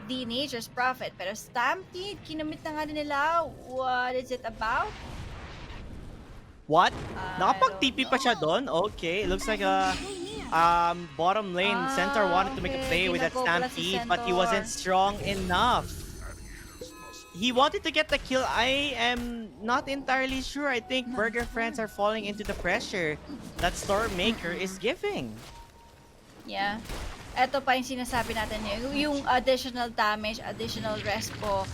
the Nature's Prophet. Pero Stampede, kinamit na nga rin nila. What is it about? What? Nakapag-TP pa siya doon? Okay, it looks like Bottom lane, Centaur wanted to make a play with that Ginagaw pala si stampede, but he wasn't Centaur. strong enough. He wanted to get the kill. I am not entirely sure. I think Burger Friends are falling into the pressure that Stormmaker is giving. Yeah. Ito pa yung sinasabi natin yung additional damage, additional respo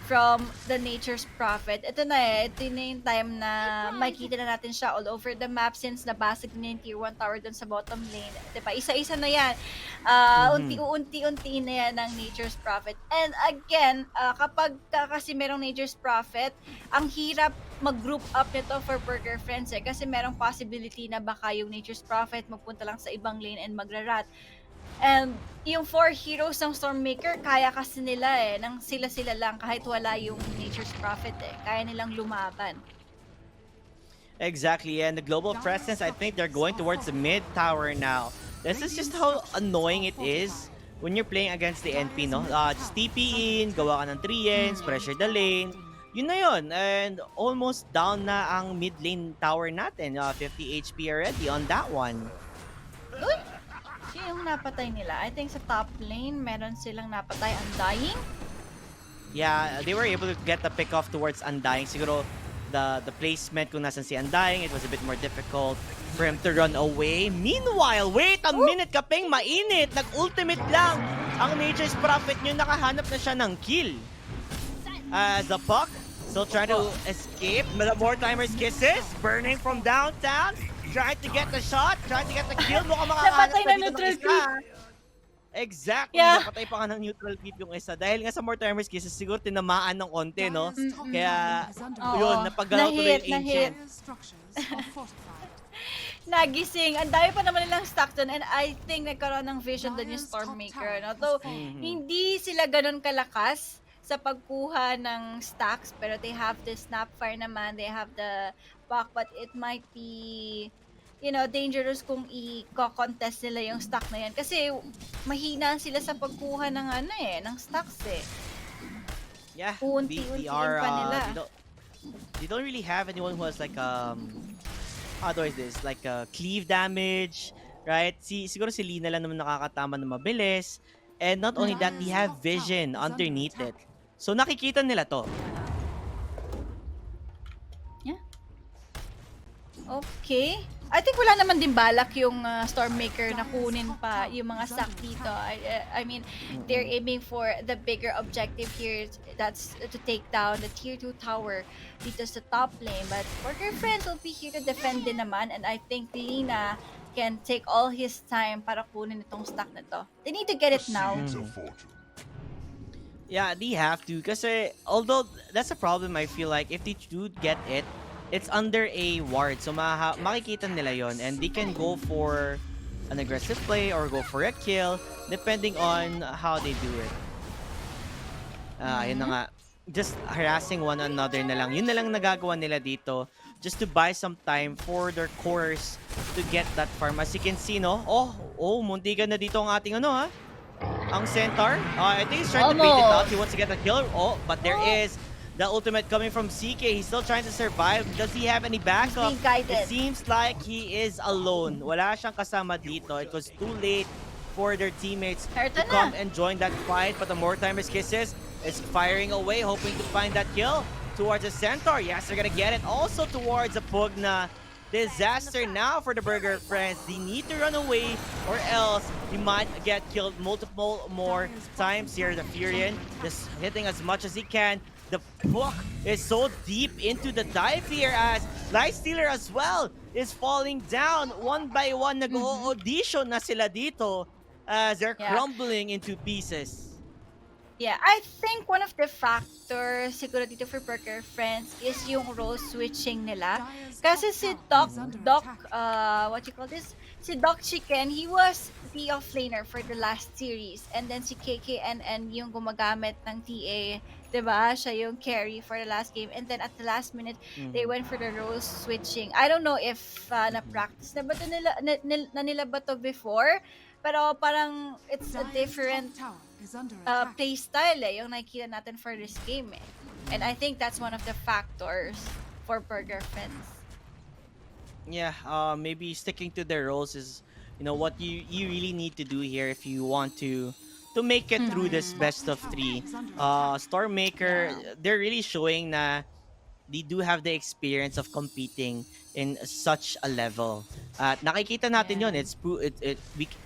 from the Nature's Prophet. Ito na ito na yung time na makikita na natin siya all over the map since nabasag na yung tier 1 tower dun sa bottom lane. Diba? Isa-isa na yan. Unti-unti na yan ng Nature's Prophet. And again, kapag kasi merong Nature's Prophet, ang hirap mag-group up nito for Burger Friends kasi merong possibility na baka yung Nature's Prophet magpunta lang sa ibang lane and magrarat. And yung 4 heroes ng Stormmaker, kaya kasi nila nang sila-sila lang kahit wala yung Nature's Prophet kaya nilang lumaban. Exactly, and the global presence, I think they're going towards the mid tower now. This is just how annoying it is when you're playing against the NP, no? Just TP in, gawa ka ng 3-ends, pressure the lane. Yun na yun, and almost down na ang mid lane tower natin. 50 HP already on that one. Uy! Siya yung napatay nila. I think sa top lane, meron silang napatay. Undying? Yeah, they were able to get the pick off towards Undying. Siguro, the placement kung nasan si Undying, it was a bit more difficult for him to run away. Meanwhile, wait a minute, Kapeng, mainit! Nag-ultimate lang! Ang Nature's Prophet nyo, nakahanap na siya ng kill. As the puck, still trying to escape. More timers kisses, burning from downtown. Trying to get the shot, trying to get the kill. Mukhang makakahanap Napatay na na dito ng neutral isa. creep. Exactly, Yeah. napatay pa nga ng neutral creep yung isa. Dahil nga sa more timers kisses, siguro tinamaan ng konti, no? Kaya, Oo. yun, napagalaw tuloy yung Nahit. Ancient. Structures are fortified. Nagising. Ang dami pa naman nilang stock dun and I think nagkaroon ng vision dun yung Stormmaker. No? So, hindi sila ganun kalakas sa pagkuha ng stacks pero they have the Snapfire naman, they have the Buck, but it might be dangerous kung i-contest nila yung stock na yan kasi mahina sila sa pagkuha ng ng stocks Yeah, Unti-untiin pa nila. they don't really have anyone who has like how do I say this? Like cleave damage, right? Siguro si Lina lang naman nakakatama na mabilis. And not only that, they have vision underneath it. So nakikita nila to. Yeah. Okay. I think wala naman din balak yung Stormmaker na kunin pa yung mga sack dito. I mean, they're aiming for the bigger objective here. That's to take down the tier 2 tower dito sa top lane. But Borgar Friends will be here to defend din naman. And I think Lina can take all his time para kunin itong stack na to. They need to get it now. Yeah, they have to. Kasi although that's a problem, I feel like if they do get it, it's under a ward. So makikita nila yon and they can go for an aggressive play or go for a kill depending on how they do it. Yun na nga. Just harassing one another na lang. Yun na lang nagagawa nila dito just to buy some time for their cores to get that farm. As you can see, no? Oh, muntikan na dito ang ating ang Centaur. I think he's trying to bait it out. He wants to get the kill. But there is the ultimate coming from CK. He's still trying to survive. Does he have any backup? He's being guided. It seems like he is alone. Wala siyang kasama dito. It was too late for their teammates to come and join that fight. But the more timers kisses is firing away, hoping to find that kill towards the Centaur. Yes, they're gonna get it. Also towards the Pugna. Disaster now for the Burger Friends. They need to run away or else they might get killed multiple more times here. The Furion just hitting as much as he can. The book is so deep into the dive here as Lightstealer as well is falling down one by one. Nag-audition na sila dito as they're crumbling into pieces. Yeah, I think one of the factors siguro dito for Burger Friends is yung role switching nila. Kasi si what you call this? Si Doc Chicken, he was the offlaner for the last series. And then si KKNN yung gumagamit ng TA, diba? Siya yung carry for the last game. And then at the last minute, they went for the role switching. I don't know if na-practice na ba nila ba to before? Pero parang it's a different play style yung nakikita natin for this game And I think that's one of the factors for Burger Friends. Yeah, maybe sticking to their roles is what you really need to do here if you want to make it through this Mhm. best of three. Stormmaker, Yeah. they're really showing na they do have the experience of competing in such a level. At nakikita natin yon, Yeah.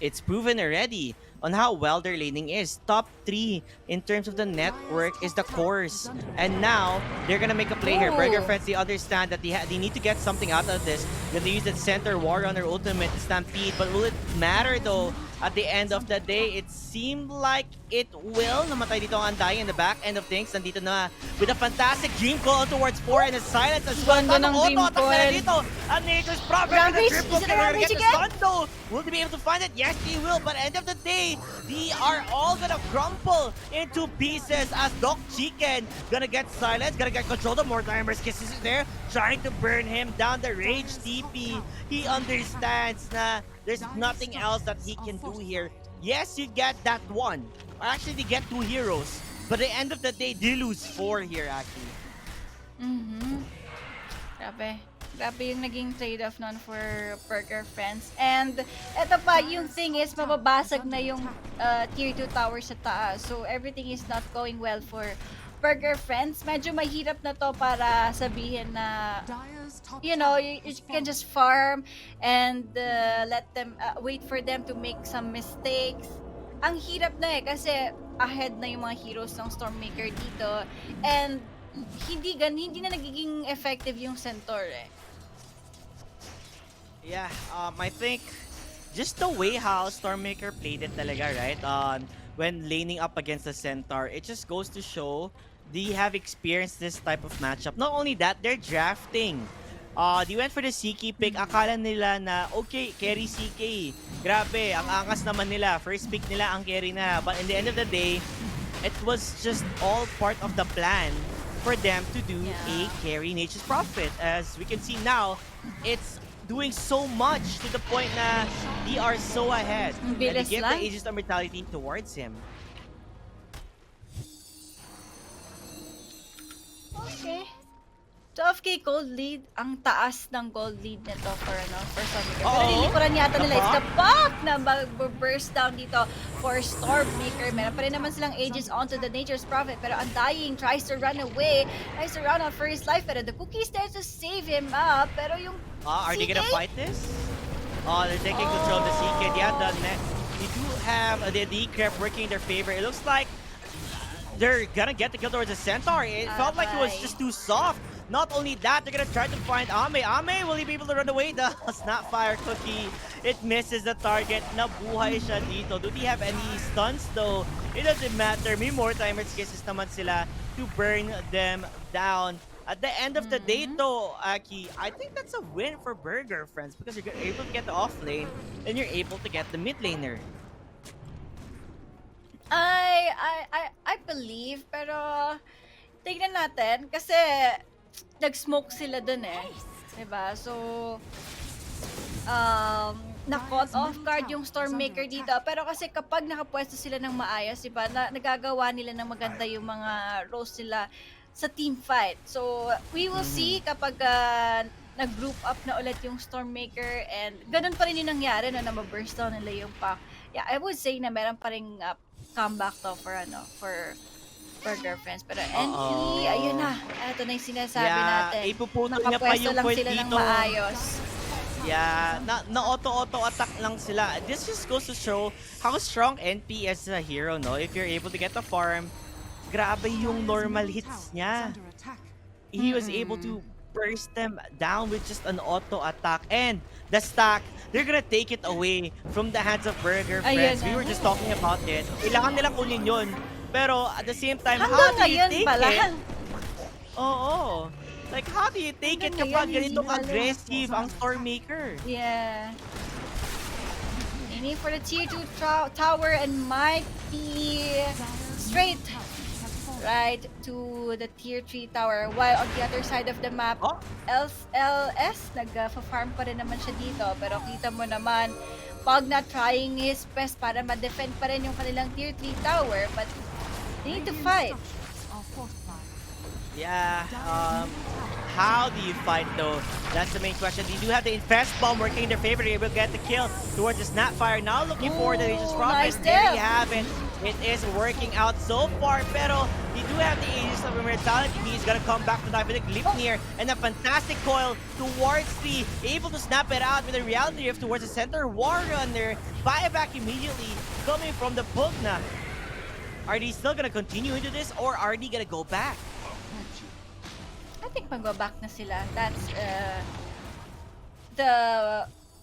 it's proven already on how well their laning is. Top 3 in terms of the network is the cores. And now they're gonna make a play here. Burger Ooh. Friends, they understand that they need to get something out of this. Gonna use the center war runner ultimate to stampede, but will it matter though? At the end of the day, it seemed like it will. Namatay dito ang Anday in the back end of things. Nandito na with a fantastic dream call towards 4 and a silence as well. Ganda Tamang ng dream auto attack na call. dito. And Nature's Prophet with a Rampage! triple Is it kill. a They're gonna rampage get the again? stun though. Will they be able to find it? Yes, they will. But end of the day, they are all gonna crumple into pieces as Doc Chicken gonna get silenced, gonna get control. The Mortimer's Kisses is there, trying to burn him down the Rage TP. He understands na there's nothing else that he can do here. Yes, you get that one. Or actually, they get 2 heroes. But at the end of the day, they lose 4 here, actually. Mhm. Grabe. Grabe yung naging trade-off nun for Burger Friends. And eto pa, yung thing is, mababasag na yung tier 2 tower sa taas. So, everything is not going well for Burger Friends. Medyo mahirap na to para sabihin na, you know, you can just farm and let them, wait for them to make some mistakes. Ang hirap na kasi ahead na yung mga heroes ng Stormmaker dito. And hindi na nagiging effective yung Centaur Yeah, I think just the way how Stormmaker played it talaga, right? When laning up against the Centaur, it just goes to show they have experienced this type of matchup. Not only that, they're drafting. They went for the CK pick. Akala nila na, okay, carry CK. Grabe, ang angas naman nila. First pick nila ang carry na. But in the end of the day, it was just all part of the plan for them to do a carry Nature's Prophet. As we can see now, it's doing so much to the point na they are so ahead. And they Bilis give lang. the Aegis of Mortality towards him. Okay. 12k gold lead, ang taas ng gold lead nito for Stormmaker. Pero nilikuran yata nila. It's the buff na burst down dito for Stormmaker. Meron pa rin naman silang Aegis onto the Nature's Prophet. Pero Undying tries to run away. Tries to run out for his life. Pero the Cookie's there to save him up. Pero yung Are they gonna CK? fight this? They're taking control of the CK. Yeah, they do have the decrep working in their favor. It looks like they're gonna get the kill towards the Centaur. It felt like it was just too soft. Not only that, they're gonna try to find Ame. Ame, will he be able to run away? The Snapfire Cookie, it misses the target. Nabuhay siya dito. Do they have any stuns though? It doesn't matter. May more timers kisses naman sila to burn them down. At the end of the day though, Aki, I think that's a win for Burger Friends because you're able to get the off lane and you're able to get the mid laner. I believe, pero tignan natin kasi nag-smoke sila dun diba? So, na-caught off guard yung Stormmaker dito. Pero kasi kapag nakapwesto sila ng maayos, diba, nagagawa nila ng maganda yung mga roles nila sa team fight. So, we will see kapag nag-group up na ulit yung Stormmaker and ganun pa rin yung nangyari na ma-burst down nila yung pack. Yeah, I would say na meron pa rin comeback to for Burger Friends. Pero NE, ayun na. Ito na yung sinasabi natin. Ipuputol niya pa yung lang point sila ng dito. maayos. Yeah, na auto attack lang sila. This just goes to show how strong NP is a hero, no? If you're able to get the farm, grabe yung normal hits niya. He was able to burst them down with just an auto attack. And the stack, they're gonna take it away from the hands of Burger Friends. We were just talking about it. Kailangan nila kunin yun. Pero at the same time, how do you take it? Oo. Like, how do you take it kapag ganitong aggressive ang Stormmaker? Yeah. Aiming for the tier 2 tower and might be straight right to the tier 3 tower. While on the other side of the map, LS, nag-farm pa rin naman siya dito. Pero kita mo naman, pag na trying his best para ma-defend pa rin yung kanilang tier 3 tower. But they need to fight. Yeah, how do you fight though? That's the main question. They do have the Infest Bomb working in their favor. They will get the kill towards the Snapfire. Now looking for the Aegis Prophet. Nice There death. you have it. It is working out so far, pero they do have the Aegis of Immortality. He's gonna come back to knife with a Glipnir and a fantastic coil towards the, able to snap it out with a Reality Rift towards the center War Runner. Buyback immediately coming from the Pugna. Are they still gonna continue into this or are they gonna go back? I think mag-back na sila. That's the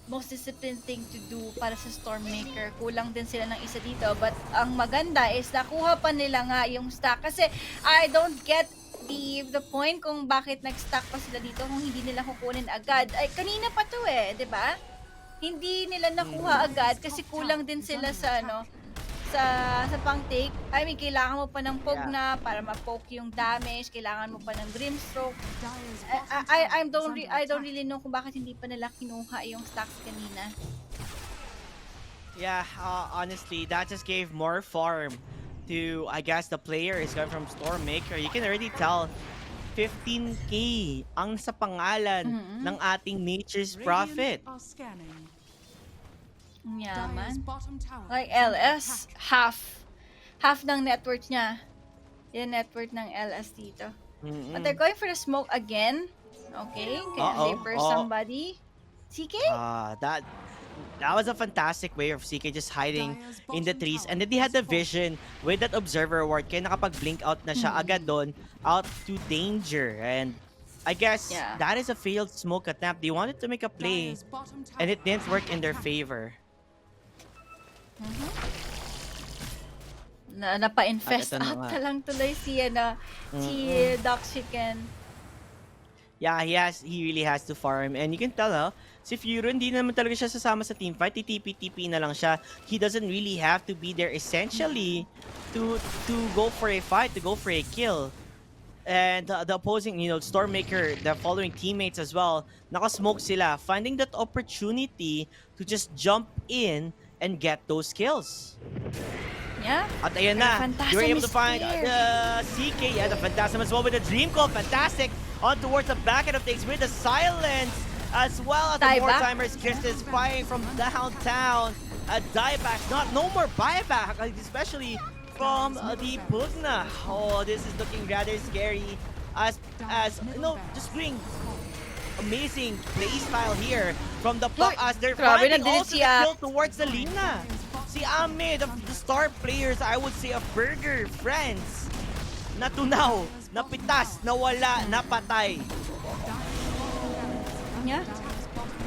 most disciplined thing to do para sa Stormmaker. Kulang din sila ng isa dito. But ang maganda is nakuha pa nila nga yung stack. Kasi I don't get the point kung bakit nag-stack pa sila dito kung hindi nila kukunin agad. Ay, kanina pa to eh, di ba? Hindi nila nakuha agad kasi kulang din sila sa sa pang-take. I mean, kailangan mo pa ng Pugna para ma-poke yung damage. Kailangan mo pa ng Grimstroke. I don't really know kung bakit hindi pa nila kinuha yung stacks kanina. Yeah, honestly, that just gave more farm to, I guess, the player is coming from Stormmaker. You can already tell 15k ang sa pangalan ng ating Nature's Prophet. Yaman. Like LS, half ng net worth niya. Yung net worth ng LS dito. But they're going for the smoke again. Okay, can they burst somebody? CK? That was a fantastic way of CK just hiding in the trees. And then they had the vision with that Observer Ward. Kaya nakapag-blink out na siya agad doon, out to danger. And I guess that is a failed smoke attempt. They wanted to make a play, and it didn't work in their favor. Napa-infest out na lang tuloy si Doc Chicken. Yeah, he really has to farm. And you can tell, si Furo, hindi naman talaga siya sasama sa teamfight. TP na lang siya. He doesn't really have to be there essentially to go for a fight, to go for a kill. And the opposing, Stormmaker, the following teammates as well, naka-smoke sila, finding that opportunity to just jump in and get those kills. Yeah. At ayan na, you were able to find the CK. Yeah, the Phantasm as well with the Dream Call. Fantastic. On towards the back end of things with the Silence as well as the Wartimers. Kiss is firing from downtown. A dieback, no more buyback, especially from the Pugna. Oh, this is looking rather scary as just doing amazing play style here from the Pug as they're finding also the kill towards the Lina. Si Ame, the star players, I would say, of Burger friends. Natunaw, napitas, nawala, napatay. Yeah.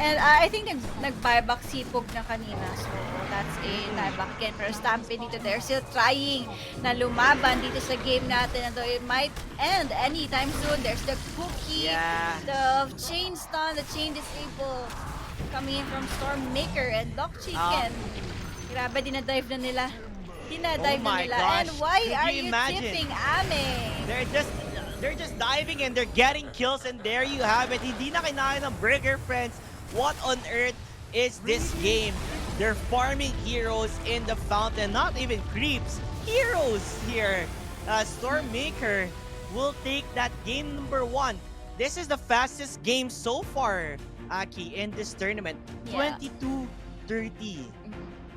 And I think nag-buyback si Pug na kanina. So, that's a buyback again. Pero Stampede dito, they're still trying na lumaban dito sa game natin. Although it might end anytime soon. There's the Cookie, the Chain Stun, the Chain Disable coming in from Stormmaker and Doc Chicken. Grabe, dinadive na nila. Dinadive na nila. Gosh. And why are you imagine? tipping Ame? They're just diving and they're getting kills, and there you have it. Hindi na kailangan ng Burger friends. What on earth is this game? They're farming heroes in the fountain, not even creeps. Heroes here. Stormmaker will take that game number 1. This is the fastest game so far, Aki, in this tournament. 22:30.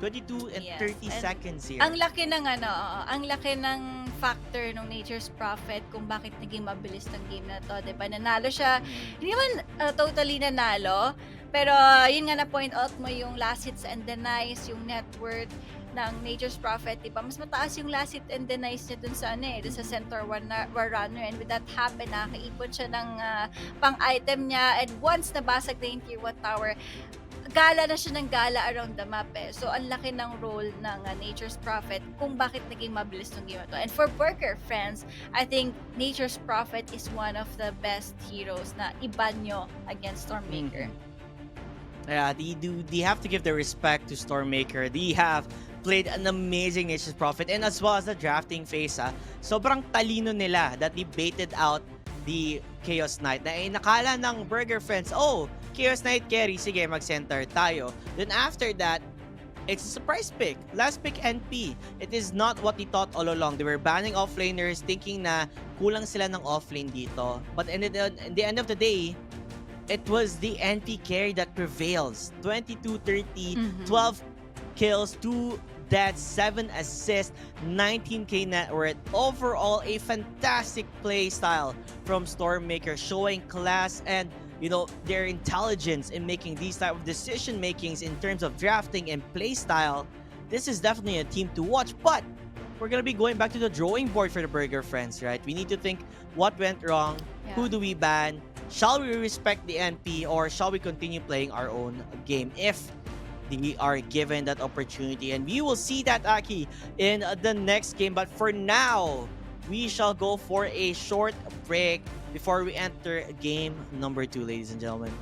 22 and 30 seconds here. Ang laki ng factor ng Nature's Prophet kung bakit naging mabilis ng game na to, 'di ba? Nanalo siya. Hindi man totally nanalo, pero yun nga na point out mo yung last hits and denies, yung net worth ng Nature's Prophet, 'di ba? Mas mataas yung last hit and denies niya dun sa dun sa center war runner, and with that happen, nakaipon siya ng pang-item niya, and once nabasag na yung tier 1 tower, gala na siya ng gala around the map eh. So, ang laki ng role ng Nature's Prophet kung bakit naging mabilis ng game ito. And for Borgar friends, I think Nature's Prophet is one of the best heroes na ibanyo against Stormmaker. Yeah, they have to give the respect to Stormmaker. They have played an amazing Nature's Prophet, and as well as the drafting phase. Sobrang talino nila that they baited out the Chaos Knight. Nakala ng Burger friends, Chaos Knight carry, sige, mag-center tayo. Then after that, it's a surprise pick. Last pick NP. It is not what they thought all along. They were banning offlaners thinking na kulang sila ng offlane dito. But in the end of the day, it was the NP carry that prevails. 22-30, 12 kills, 2 deaths, 7 assists, 19k net worth. Overall, a fantastic play style from Stormmaker, showing class and their intelligence in making these type of decision makings in terms of drafting and play style. This is definitely a team to watch, but we're gonna be going back to the drawing board for the Burger friends, right? We need to think what went wrong, who do we ban, shall we respect the NP, or shall we continue playing our own game if we are given that opportunity. And we will see that, Aki, in the next game. But for now, we shall go for a short break before we enter game number 2, ladies and gentlemen.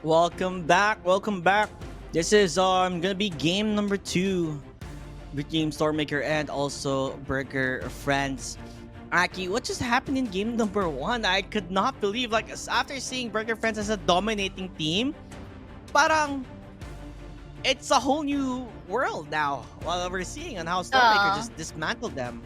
Welcome back. Welcome back. This is gonna be game number 2 between Stormmaker and also Burger Friends. Aki, what just happened in game number 1? I could not believe, like, after seeing Burger Friends as a dominating team, parang it's a whole new world now. While we're seeing on how Stormmaker Oo. just dismantled them.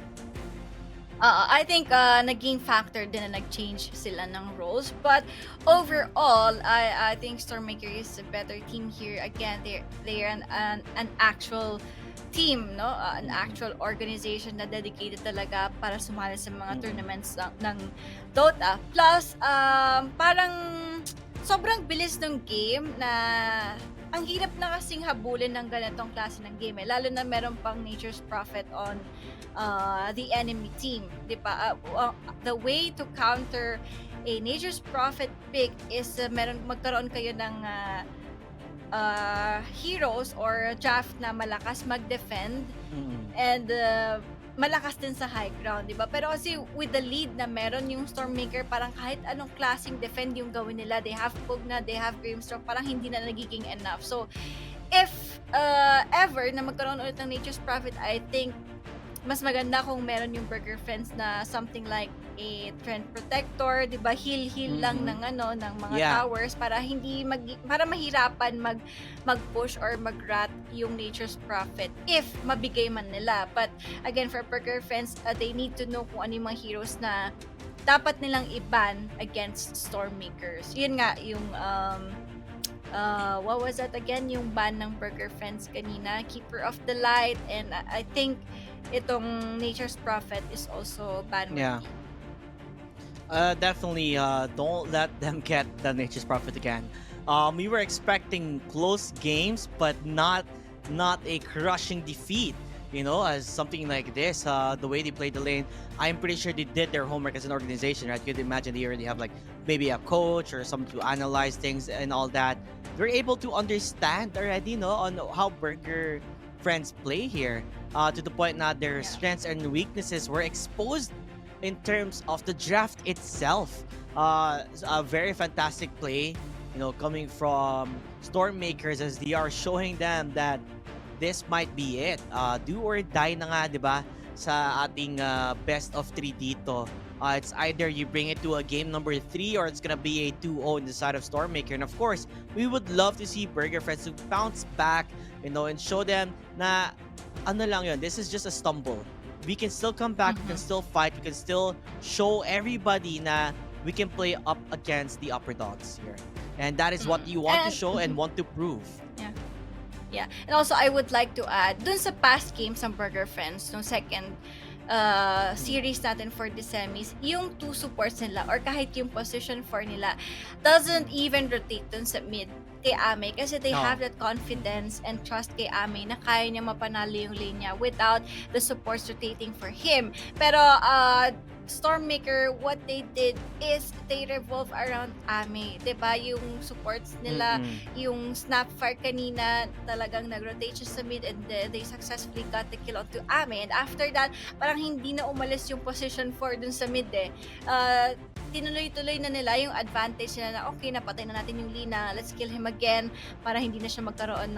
I think naging factor din na nag-change sila ng roles. But overall, I think Stormmaker is a better team here. Again, they're an actual team, no? An actual organization na dedicated talaga para sumali sa mga tournaments ng Dota. Plus, parang sobrang bilis ng game na ang hirap na kasing habulin ng ganitong klase ng game lalo na meron pang Nature's Prophet on the enemy team, di ba? The way to counter a Nature's Prophet pick is magkaroon kayo ng heroes or draft na malakas mag-defend and malakas din sa high ground, di ba? Pero kasi with the lead na meron yung Stormmaker, parang kahit anong klaseng defend yung gawin nila, they have Pugna, they have Grimstroke, parang hindi na nagiging enough. So, if ever na magkaroon ulit ng Nature's Prophet, I think mas maganda kung meron yung Burger Friends na something like a Trend Protector, 'di ba? Heal lang ng ng mga towers para para mahirapan mag-push or mag-rat yung Nature's Prophet if mabigay man nila. But again, for Burger Friends, they need to know kung ano yung mga heroes na dapat nilang i-ban against Stormmakers. Yun nga yung what was that again? Yung ban ng Burger Friends kanina, Keeper of the Light, and I think itong Nature's Prophet is also banned. Yeah. Definitely don't let them get the Nature's Prophet again. We were expecting close games, but not a crushing defeat. You know, as something like this, the way they played the lane, I'm pretty sure they did their homework as an organization, right? You could imagine they already have like maybe a coach or someone to analyze things and all that. They're able to understand already, no, on how Burger Friends play here, to the point now their strengths and weaknesses were exposed in terms of the draft itself. A very fantastic play, you know, coming from Stormmakers as they are showing them that this might be it. Do or die na nga, di ba? Sa ating best of 3 dito. It's either you bring it to a game number 3 or it's gonna be a 2-0 in the side of Stormmaker. And of course, we would love to see Burger Friends to bounce back, you know, and show them na ano lang yun, this is just a stumble. We can still come back, we can still fight, we can still show everybody na we can play up against the upper dogs here. And that is what you want to show and want to prove. Yeah. And also, I would like to add, dun sa past games ng Burger Friends, nung second series natin for the semis, yung 2 supports nila or kahit yung position 4 nila doesn't even rotate dun sa mid kay Ame kasi they have that confidence and trust kay Ame na kaya niya mapanalo yung lane niya without the supports rotating for him. Pero Stormmaker, what they did is they revolve around Ame. Diba? Yung supports nila, yung Snapfire kanina, talagang nag-rotate siya sa mid and they successfully got the kill onto Ame. And after that, parang hindi na umalis yung position 4 dun sa mid tinuloy-tuloy na nila yung advantage nila na okay, napatay na natin yung Lina, let's kill him again para hindi na siya magkaroon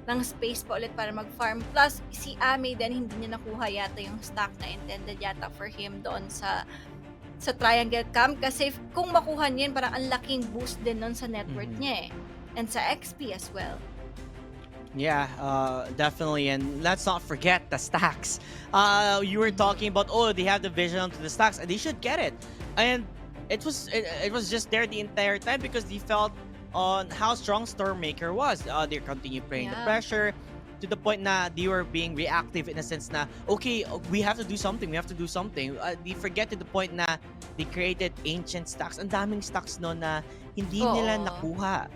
ng space pa ulit para mag-farm. Plus, si Ame din, hindi niya nakuha yata yung stack na intended yata for him doon sa triangle camp kasi kung makuha niya yun, parang ang laking boost din nun sa network niya and sa XP as well. Yeah, definitely. And let's not forget the stacks. You were talking about, they have the vision onto the stacks and they should get it. And it was just there the entire time because they felt on how strong Stormmaker was. They continued playing the pressure to the point na they were being reactive in a sense na, okay, we have to do something. They forget to the point na they created ancient stacks. Ang daming stacks no na hindi nila nakuha.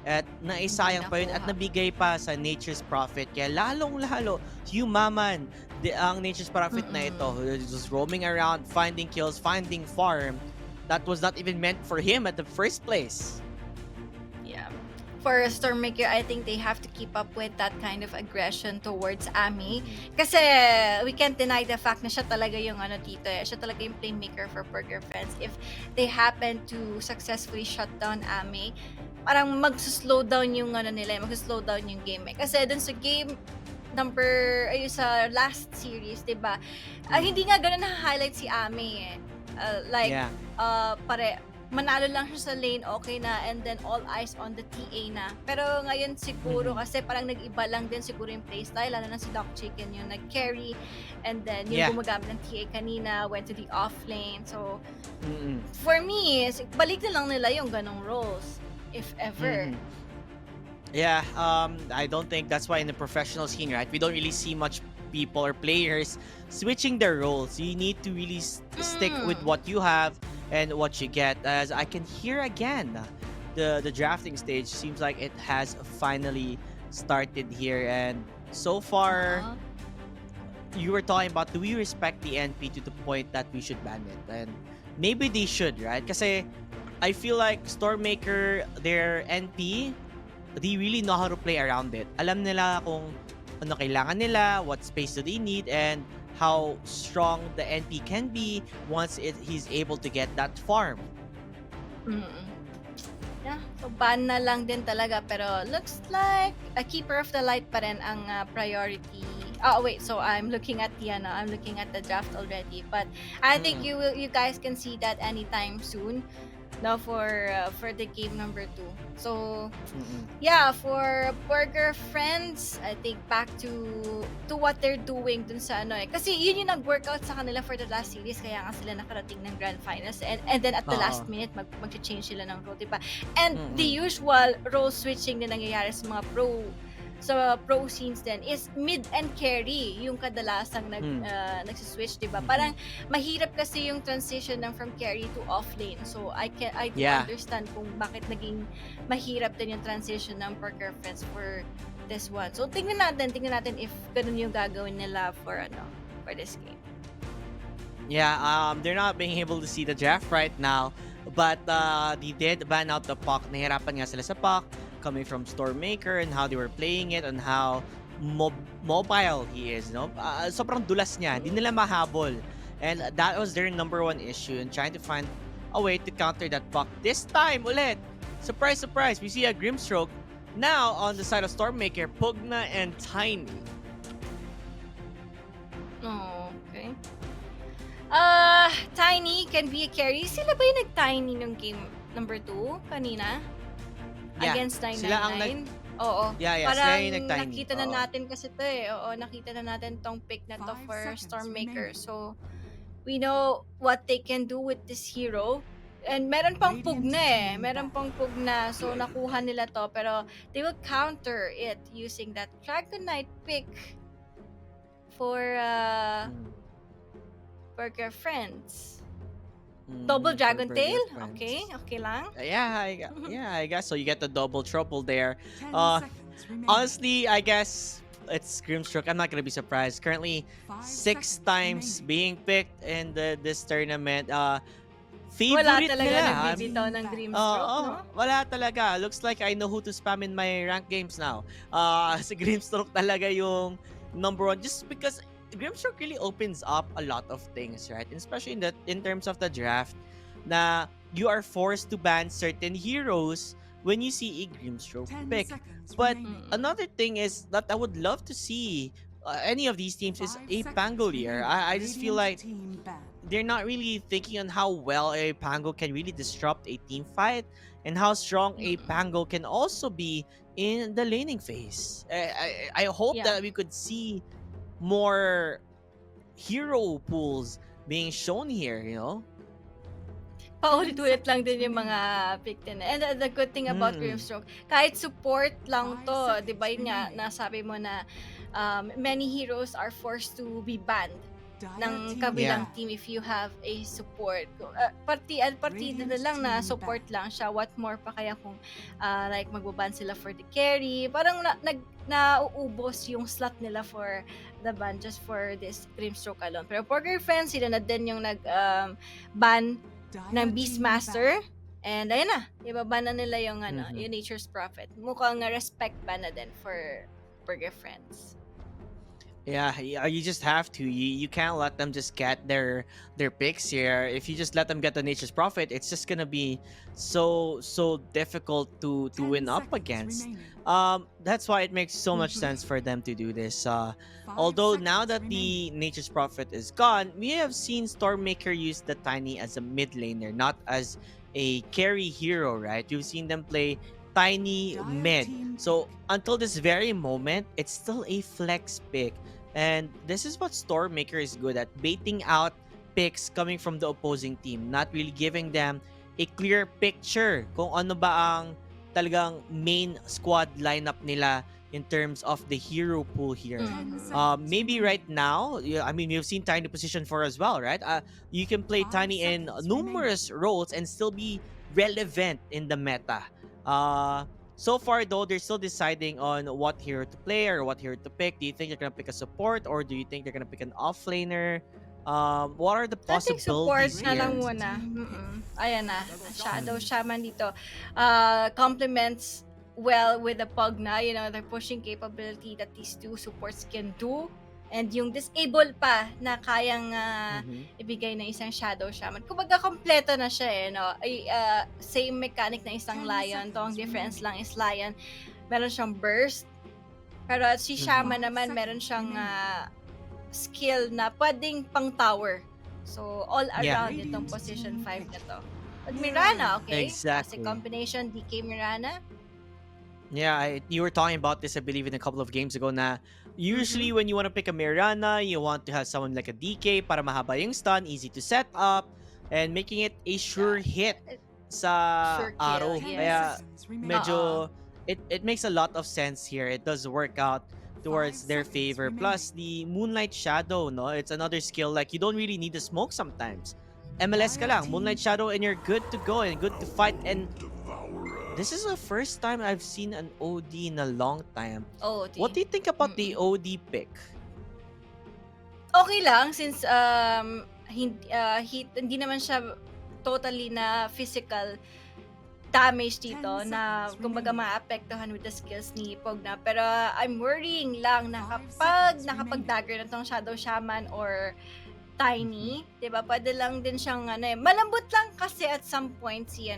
At naisayang pa yun at nabigay pa sa Nature's Prophet. Kaya lalong-lalo, humaman ang Nature's Prophet na ito. Just roaming around, finding kills, finding farm. That was not even meant for him at the first place. Yeah. For Stormmaker, I think they have to keep up with that kind of aggression towards Ame. Kasi we can't deny the fact na siya talaga yung dito siya talaga yung playmaker for Burger Friends. If they happen to successfully shut down Ame, parang mag-slow down yung ano nila, mag-slow down yung game. Kasi dun sa game sa last series, 'di ba? Hindi nga gano'n na-highlight si Ame eh. Like Yeah. manalo lang siya sa lane, okay na, and then all eyes on the TA na. Pero ngayon siguro kasi parang nag-iba lang din siguro yung playstyle, lalo na si Doc Chicken yung nag-carry, and then yung Yeah. gumagamit ng TA kanina went to the off lane. So Mm-mm. for me, balik na lang nila yung ganong roles if ever. Yeah, I don't think that's why in the professional scene, right? We don't really see much people or players switching their roles. You need to really stick with what you have and what you get. As I can hear again, the drafting stage seems like it has finally started here, and so far you were talking about, do we respect the NP to the point that we should ban it? And maybe they should, right? Kasi I feel like Stormmaker, their NP, they really know how to play around it. Alam nila kung ano kailangan nila, what space do they need, and how strong the NP can be once he's able to get that farm. Yeah, so ban na lang din talaga, pero looks like a keeper of the light pa rin ang priority. Oh wait, so I'm looking at the draft already, but I think you guys can see that anytime soon. No, for the game number 2. So yeah, for Borgar friends, I think back to what they're doing dun sa ano eh. Kasi yun yung nag-workout sa kanila for the last series, kaya nga sila nakarating ng grand finals, and then at the last minute mag-change sila ng role, diba? And the usual role switching na nangyayari sa mga pro scenes din is mid and carry yung kadalasang nagsiswitch, diba? Parang mahirap kasi yung transition ng from carry to off lane. So I do understand kung bakit naging mahirap din yung transition ng Borgar friends for this one. So tingnan natin if ganun yung gagawin nila for this game. Yeah, they're not being able to see the draft right now, but they did ban out the puck. Nahirapan nga sila sa puck coming from Stormmaker and how they were playing it and how mobile he is, no? Sobrang dulas niya, hindi nila mahabol. And that was their number one issue in trying to find a way to counter that puck. This time ulit, surprise, surprise, we see a Grimstroke now on the side of Stormmaker, Pugna and Tiny. Oh, okay. Tiny can be a carry. Sila ba yung nag-Tiny nung game number 2 kanina? Yeah, Against 999? sila ang Oo. Yeah, Parang sila yung nag-Tiny. nakita na natin kasi to eh. Oo, nakita na natin tong pick na to 5 for seconds Stormmaker. remaining. So, we know what they can do with this hero. And meron pang Pugna eh. Meron pang Pugna. So, nakuha nila to. Pero, they will counter it using that Dragonite pick for Borgar friends. Double Dragon Tail? Okay lang. I guess so. You get the double trouble there. 10 seconds remaining. Honestly, I guess it's Grimstroke. I'm not gonna be surprised. Currently, 5 6 seconds times remaining. being picked in this tournament. Wala Favorite talaga nila. nagbibitaw ng Grimstroke, no? Wala talaga. Looks like I know who to spam in my ranked games now. Si Grimstroke talaga yung number 1, just because Grimstroke really opens up a lot of things, right? And especially in terms of the draft, na you are forced to ban certain heroes when you see a Grimstroke 10 pick. seconds But remaining. another thing is that I would love to see any of these teams is 5 a seconds Pangolier. remaining. I just feel Radiant like team banned. they're not really thinking on how well a Pango can really disrupt a team fight and how strong a Pango can also be in the laning phase. I hope that we could see more hero pools being shown here, you know? Paulit-ulit lang din yung mga pick din. And the good thing about Grimstroke, kahit support lang to, di ba yun nga, nasabi mo na many heroes are forced to be banned ng kabilang team if you have a support. Partida na lang na support lang siya. What more pa kaya kung like magbaban sila for the carry. Parang nauubos yung slot nila for the ban just for this Grimstroke alone. Pero Borgar friends, sila na din yung nag-ban ng Beastmaster. And ayun na, ibaba na nila yung yung Nature's Prophet. Mukhang respect ba na din for Borgar friends. Yeah, you just have to. You can't let them just get their picks here. If you just let them get the Nature's Prophet, it's just gonna be so difficult to 10 win up seconds against. remaining. That's why it makes so much Complete. sense for them to do this. 5 Although now seconds that remaining. the Nature's Prophet is gone, we have seen Stormmaker use the Tiny as a mid laner, not as a carry hero, right? You've seen them play Tiny Dire mid. team So pick. until this very moment, it's still a flex pick. And this is what Stormmaker is good at, baiting out picks coming from the opposing team, not really giving them a clear picture kung ano ba ang talagang main squad lineup nila in terms of the hero pool here. 10 Mhm. seconds Maybe remaining. right now, I mean, you've seen Tiny position 4 as well, right? You can play 5 Tiny in seconds numerous roles and still be relevant in the meta. So far, though, they're still deciding on what hero to play or what hero to pick. Do you think they're gonna pick a support or do you think they're gonna pick an offlaner? What are the I think support possibilities na lang here? Radiant muna. team pick. Ayan na. Shadow Mm. Shaman dito. Complements well with the Pugna, you know, the pushing capability that these two supports can do. And yung disable pa na kayang Mhm. ibigay ng isang Shadow Shaman. Kumbaga, kompleto na siya eh, no? Same mechanic na isang 10 Lion. To ang seconds difference remaining. lang is Lion, meron siyang burst. Pero si Mhm. Shaman 5 naman, meron seconds siyang remaining. skill na pwedeng pang tower. So, all Yeah. around itong Radiant position team 5 pick. na to. But Mirana, okay? Classic Exactly. combination, DK Mirana. Yeah, you were talking about this, I believe, in a couple of games ago na usually Mhm. when you want to pick a Mirana, you want to have someone like a DK para mahaba yung stun, easy to set up, and making it a sure hit Yeah, sa sure kill, araw. 10 Kaya yes. seconds remaining. Oo. medyo, it makes a lot of sense here. It does work out 5 towards their seconds favor. Plus, remaining. the Moonlight Shadow, no? It's another skill. Like, you don't really need the smoke sometimes. MLS ka Dire lang, team Moonlight Shadow, and pick. you're good to go and good to fight. And this is the first time I've seen an OD in a long time. OD. What do you think about the Mm-mm. OD pick? Okay lang since hindi naman siya totally na physical damage 10 dito na seconds kumbaga remaining. maapektuhan with the skills ni Pogna. Pero I'm worrying lang na 5 kapag seconds nakapag-dagger na tong Shadow Shaman or Mhm. Tiny, 'di ba? Pwede lang din siyang malambot lang kasi at some point si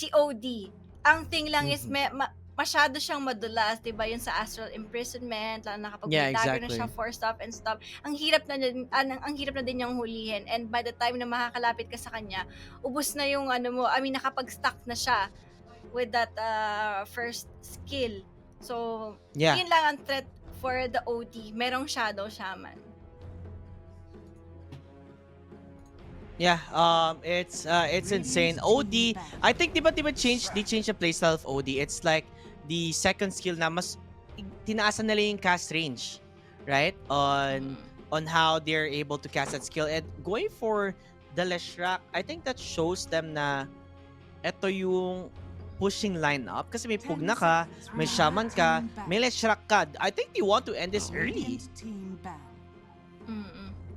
OD. Ang thing lang is Mhm. masyado siyang madulas, 'di ba? Yun sa Astral Imprisonment, lalo na kapag Yeah, may dagger na siya, exactly. force stop and stop. Ang hirap na din niyang hulihin, and by the time na makakalapit ka sa kanya, ubos na yung mo, I mean nakapag-stack na siya with that first skill. So, Yeah. yun lang ang threat for the OD. Merong Shadow Shaman. Yeah, it's insane. Radiant OD, team back. I think diba they changed the playstyle of OD. It's like the second skill na mas tinaasan nila yung cast range, right? On how they're able to cast that skill and going for the Leshrac, I think that shows them na eto yung pushing lineup kasi may 10 Pugna ka, seconds may remaining. Shaman ka, Team back. may Leshrac ka. I think they want to end this early. Radiant team back.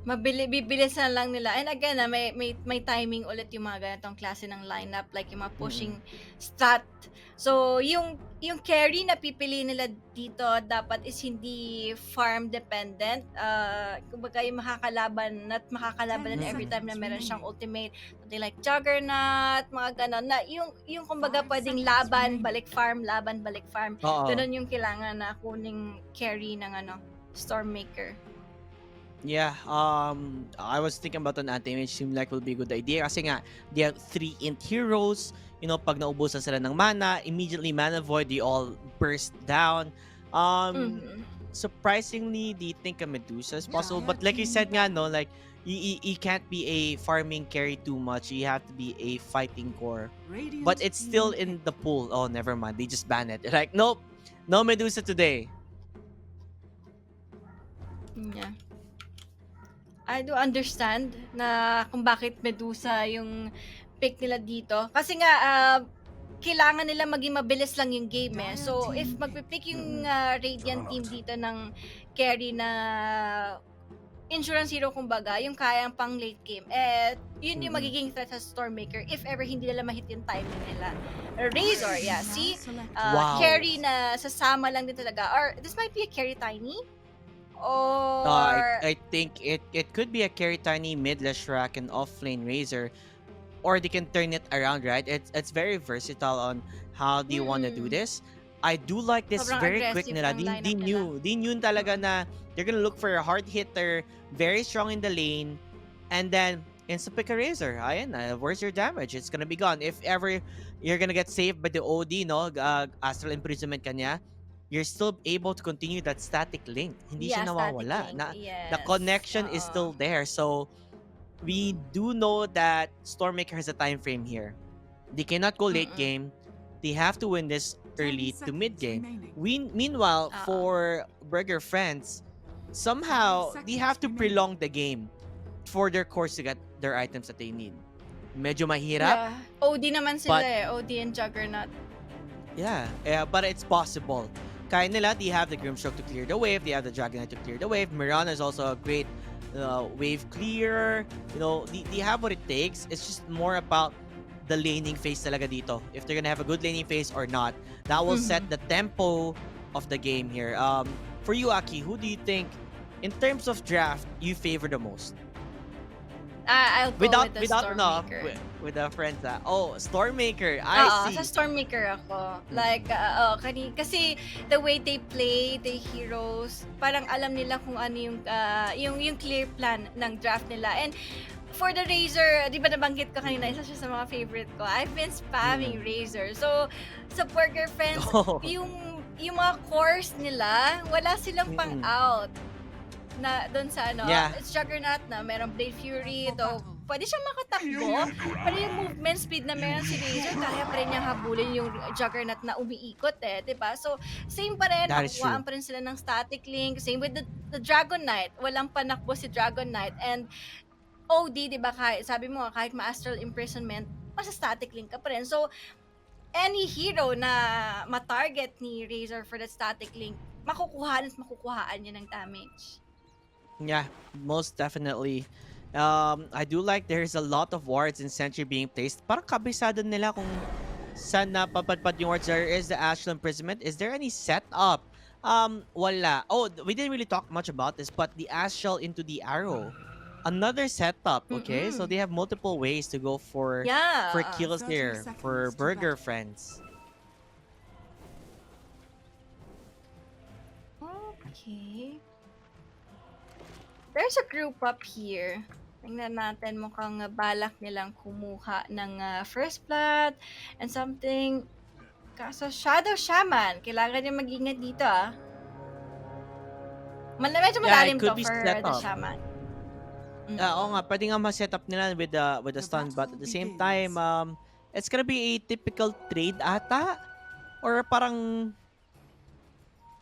Bibilisan lang nila. And again, may timing ulit yung mga ganitong klase ng lineup, like yung mga pushing strat. So, yung carry na pipili nila dito dapat is hindi farm dependent. Kumbaga yung makakalaban na every time na meron siyang ultimate. Something like Juggernaut, mga ganon. Na yung kumbaga 5 pwedeng seconds laban, remaining. balik farm. Oo. Ganon yung kailangan na kuning carry ng Stormmaker. Yeah, I was thinking about an anti-mage, seemed like will be a good idea kasi nga, they have 3 int heroes, you know, pag naubusan sila ng mana, immediately mana void, they all burst down. Surprisingly, they think a Medusa is possible, but like you said nga, no, like, you can't be a farming carry too much, you have to be a fighting core. Radiant But it's still team in the pool. Oh, never mind, they just ban it. Like, nope, no Medusa today. Yeah. I do understand na kung bakit Medusa yung pick nila dito. Kasi nga, kailangan nila maging mabilis lang yung game eh. So, if magpipick yung Radiant team dito ng carry na insurance hero kumbaga, yung kayang pang late game, yun yung magiging threat sa Stormmaker if ever hindi nila mahit yung timing nila. Razor, yeah, see? Wow. Carry na sasama lang din talaga. Or, this might be a carry Tiny. Or I think it could be a carry Tiny, mid Leshrac, and off lane Razor, or they can turn it around, right? It's very versatile on how do you want to do mm, this. I do like this sobrang very quick aggressive nila. ng lineup nila. Di knew talaga Mm-mm. na they're gonna look for a hard hitter, very strong in the lane, and then insta pick a Razor. Ayan, where's your damage? It's gonna be gone. If ever you're gonna get saved by the OD, no, Astral Imprisonment kanya, you're still able to continue that static link. Hindi siya Yeah, static nawawala. link. The Yes. connection is still there. So we do know that Stormmaker has a time frame here. They cannot go late Mm-mm. game. They have to win this 10 early to mid seconds game. remaining. Meanwhile, Oo. for Burger Friends, somehow they have to prolong the game for their cores to get their items that they need. Medyo mahirap, Yeah. OD naman sila but OD and Juggernaut. yeah, but it's possible. Kaya nila, they have the Grimstroke to clear the wave. They have the Dragonite to clear the wave. Mirana is also a great wave clearer. You know, they have what it takes. It's just more about the laning phase talaga dito. If they're gonna have a good laning phase or not. That will set the tempo of the game here. For you, Aki, who do you think, in terms of draft, you favor the most? I'll go with the Without Stormmaker. with the friends that. Oh, Stormmaker. Oo, I sa see. Stormmaker ako. Like, kasi the way they play, the heroes, parang alam nila kung ano yung clear plan ng draft nila. And for the Razor, di ba nabanggit ko kanina, isa siya sa mga favorite ko. I've been spamming Razor. So, sa Burger Friends, Oh. yung mga cores nila, wala silang pang-out na doon sa ano, Yeah. it's Juggernaut na merong Blade Fury, though pwede siyang makatakbo, pero yung movement speed na meron si Razor, kaya pa rin niyang habulin yung Juggernaut na umiikot diba? So, same pa rin, That is true. makukuhaan pa rin sila ng static link, same with the Dragon Knight, walang panakbo si Dragon Knight, and OD, diba, sabi mo kahit ma-astral imprisonment, masa-static link ka pa rin. So, any hero na ma-target ni Razor for the static link, makukuhaan niya ng damage. Yeah, most definitely. I do like there's a lot of wards and sentry being placed. Parang kabisado nila kung saan napapadpad yung wards. There is the Astral Imprisonment. Is there any setup? Wala. Oh, we didn't really talk much about this, but the Astral into the arrow. Another setup, okay? So they have multiple ways to go for kills 30 here for seconds to Burger battle. Friends. Okay. There's a group up here. Tingnan natin, mukhang balak nilang kumuha ng first blood and something. Kaso Shadow Shaman, kailangan niya mag-ingat dito medyo malalim could to be for set the up. Shaman. Oo nga, pwede nga ma-set up nila with the stun, but at the same time, it's gonna be a typical trade ata? Or parang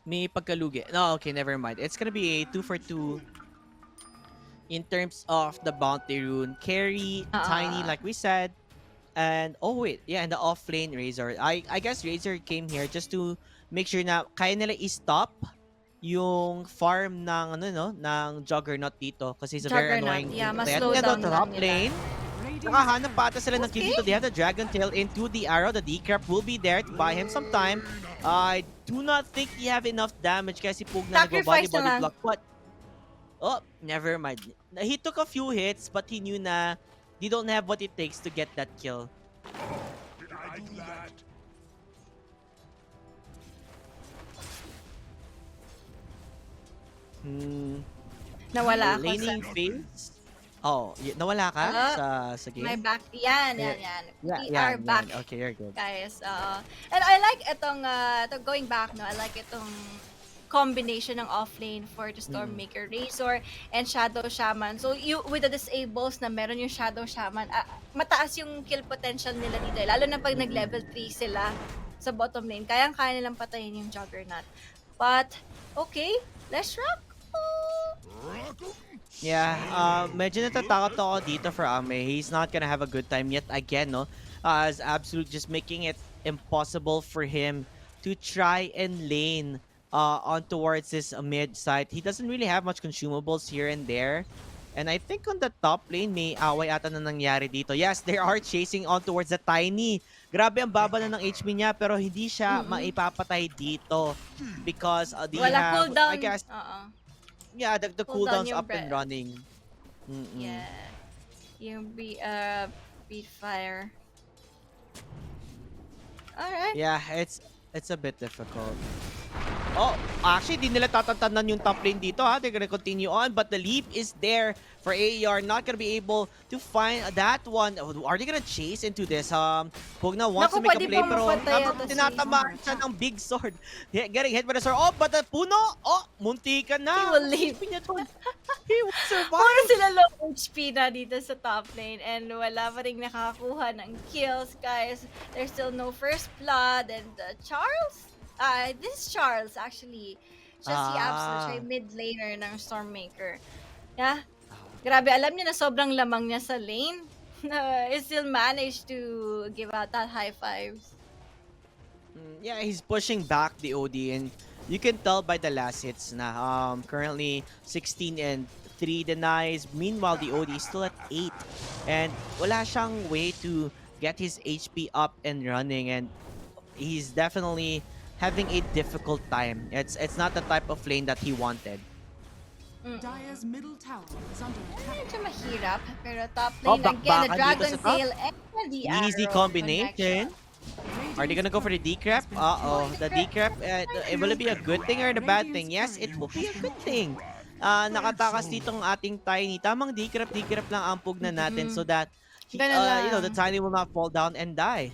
may pagkalugi. No, okay, never mind. It's gonna be a 2 for 2 in terms of the bounty rune. Carry, Tiny, like we said. And, oh wait, yeah, and the off-lane Razor. I guess Razor came here just to make sure na kaya nila i-stop yung farm ng ng Juggernaut dito kasi it's a very annoying Yeah, thing to play. mas slow At down the lang top nila. lane, nakahanap pa ata sila ng kill dito. They have the Dragon Tail into the arrow. The decrep will be there to buy him some time. I do not think he have enough damage kasi Pug na nag-body Sacrifice na lang. block. But, oh, never mind. He took a few hits but he knew na they don't have what it takes to get that kill. Did I do that? Nawala ako Laning sa... phase? Oh, nawala ka sa game? My back. Yan. We are back. Okay, you're good. Guys, and I like itong, going back, no, I like itong combination ng offlane for the Stormmaker, Razor, and Shadow Shaman. So, with the disables na meron yung Shadow Shaman, mataas yung kill potential nila dito. Lalo na pag nag-level 3 sila sa bottom lane. Kayang-kaya nilang patayin yung Juggernaut. But, okay, let's rock! Yeah, medyo natatakot ako dito for Ame. He's not gonna have a good time yet again, no? As Absolute just making it impossible for him to try and lane on towards this mid side. He doesn't really have much consumables here and there. And I think on the top lane, may away ata na nangyari dito. Yes, they are chasing on towards the Tiny. Grabe ang baba na ng HP niya, pero hindi siya maipapatay dito. Because they Wala have, cooldown. I guess, Yeah, the Hold on cooldown's yung up and running. Yeah. Yung beat fire. Alright. Yeah, it's a bit difficult. Oh, actually, di nila tatantanan yung top lane dito, ha. They're gonna continue on, but the leap is there for AER. Not gonna be able to find that one. Are they gonna chase into this? Pugna wants Naku, to make a pwede play, pang pero mapatay habang ito si... tinatamaan siya ng big sword. Getting hit by the sword. Oh, but the Puno! Oh, munti ka na. He will leave. He will survive. Puro sila low HP na dito sa top lane and wala pa rin nakakakuha ng kills, guys. There's still no first blood and Charles? This is Charles actually. Siya si Absol, siya yung mid laner ng Stormmaker. Yeah. Grabe, alam niya na sobrang lamang niya sa lane. He still managed to give out that high fives. Yeah, he's pushing back the OD, and you can tell by the last hits na currently 16 and 3 denies. Meanwhile, the OD is still at 8, and wala siyang way to get his HP up and running, and he's definitely having a difficult time. It's not the type of lane that he wanted. Dire's middle tower is under attack. Medyo mahirap, pero top Oh, lane again, the bakbakan dito Dragon sa top. Tail and the Easy Arrow combination. connection. Are they gonna go for the decrep? Uh-oh, the decrep, will it be a good thing or a bad thing? Yes, it will be a good thing. Nakatakas dito ang ating Tiny. Tamang decrep lang ang pugna natin so that the Tiny will not fall down and die.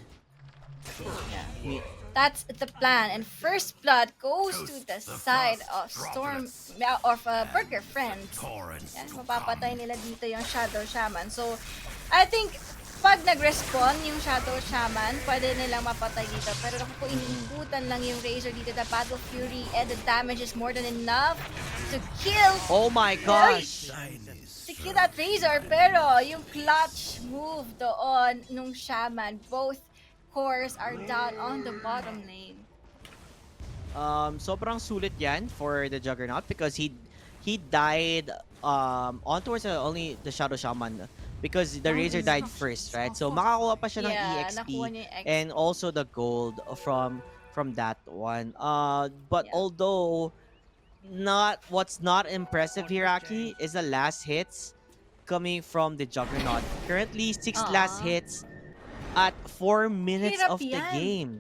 That's the plan, and first blood goes to the side of Borgar friends. Yan, mapapatay nila dito yung Shadow Shaman. So, I think pag nag-respawn yung Shadow Shaman, pwede nilang mapatay dito. Pero naku po, iniikutan lang yung Razor dito, the Battle Fury, and the damage is more than enough to kill. Oh my gosh! To kill that Razor, pero yung clutch move doon nung Shaman, both cores are down on the bottom lane. Sobrang sulit yan for the Juggernaut because he died on towards only the Shadow Shaman because the Razor died first, right? So makakuha pa siya ng EXP nakuha niya yung XP. and also the gold from that one. But although what's not impressive here, Aki, is the last hits coming from the Juggernaut. Currently 6 last hits at 4 minutes Hirap of the yan. game.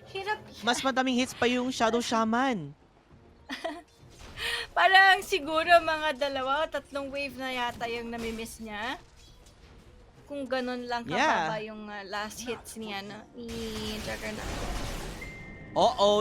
Hirap. Mas madaming hits pa yung Shadow Shaman. Parang siguro mga 2-3 wave na yata yung namimiss niya. Kung ganun lang kababa yung last hits niya, ni Juggernaut.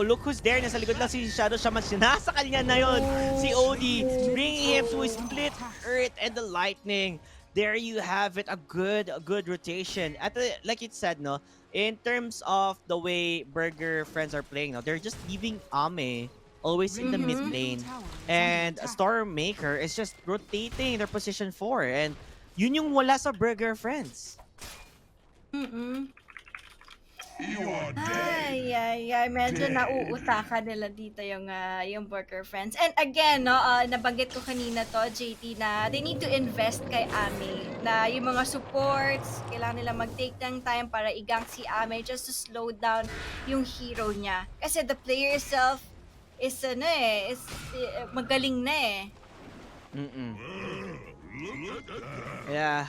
Look who's there. Nasa likod lang si Shadow Shaman. Sinasakal niya na yun. Si OD bringing him to a split earth and the lightning. There you have it, a good rotation. Like it said, no, in terms of the way Borgar friends are playing now, they're just leaving Ame always in the mid lane, and Stormmaker is just rotating their position 4, and yun yung wala sa Borgar friends. Ay, medyo nauutaka nila dito yung Borgar friends. And again, no, nabanggit ko kanina to, JT, na they need to invest kay Ame. Na yung mga supports, kailangan nila mag-take ng time para i-gank si Ame just to slow down yung hero niya. Kasi the player itself is magaling na eh. Yeah,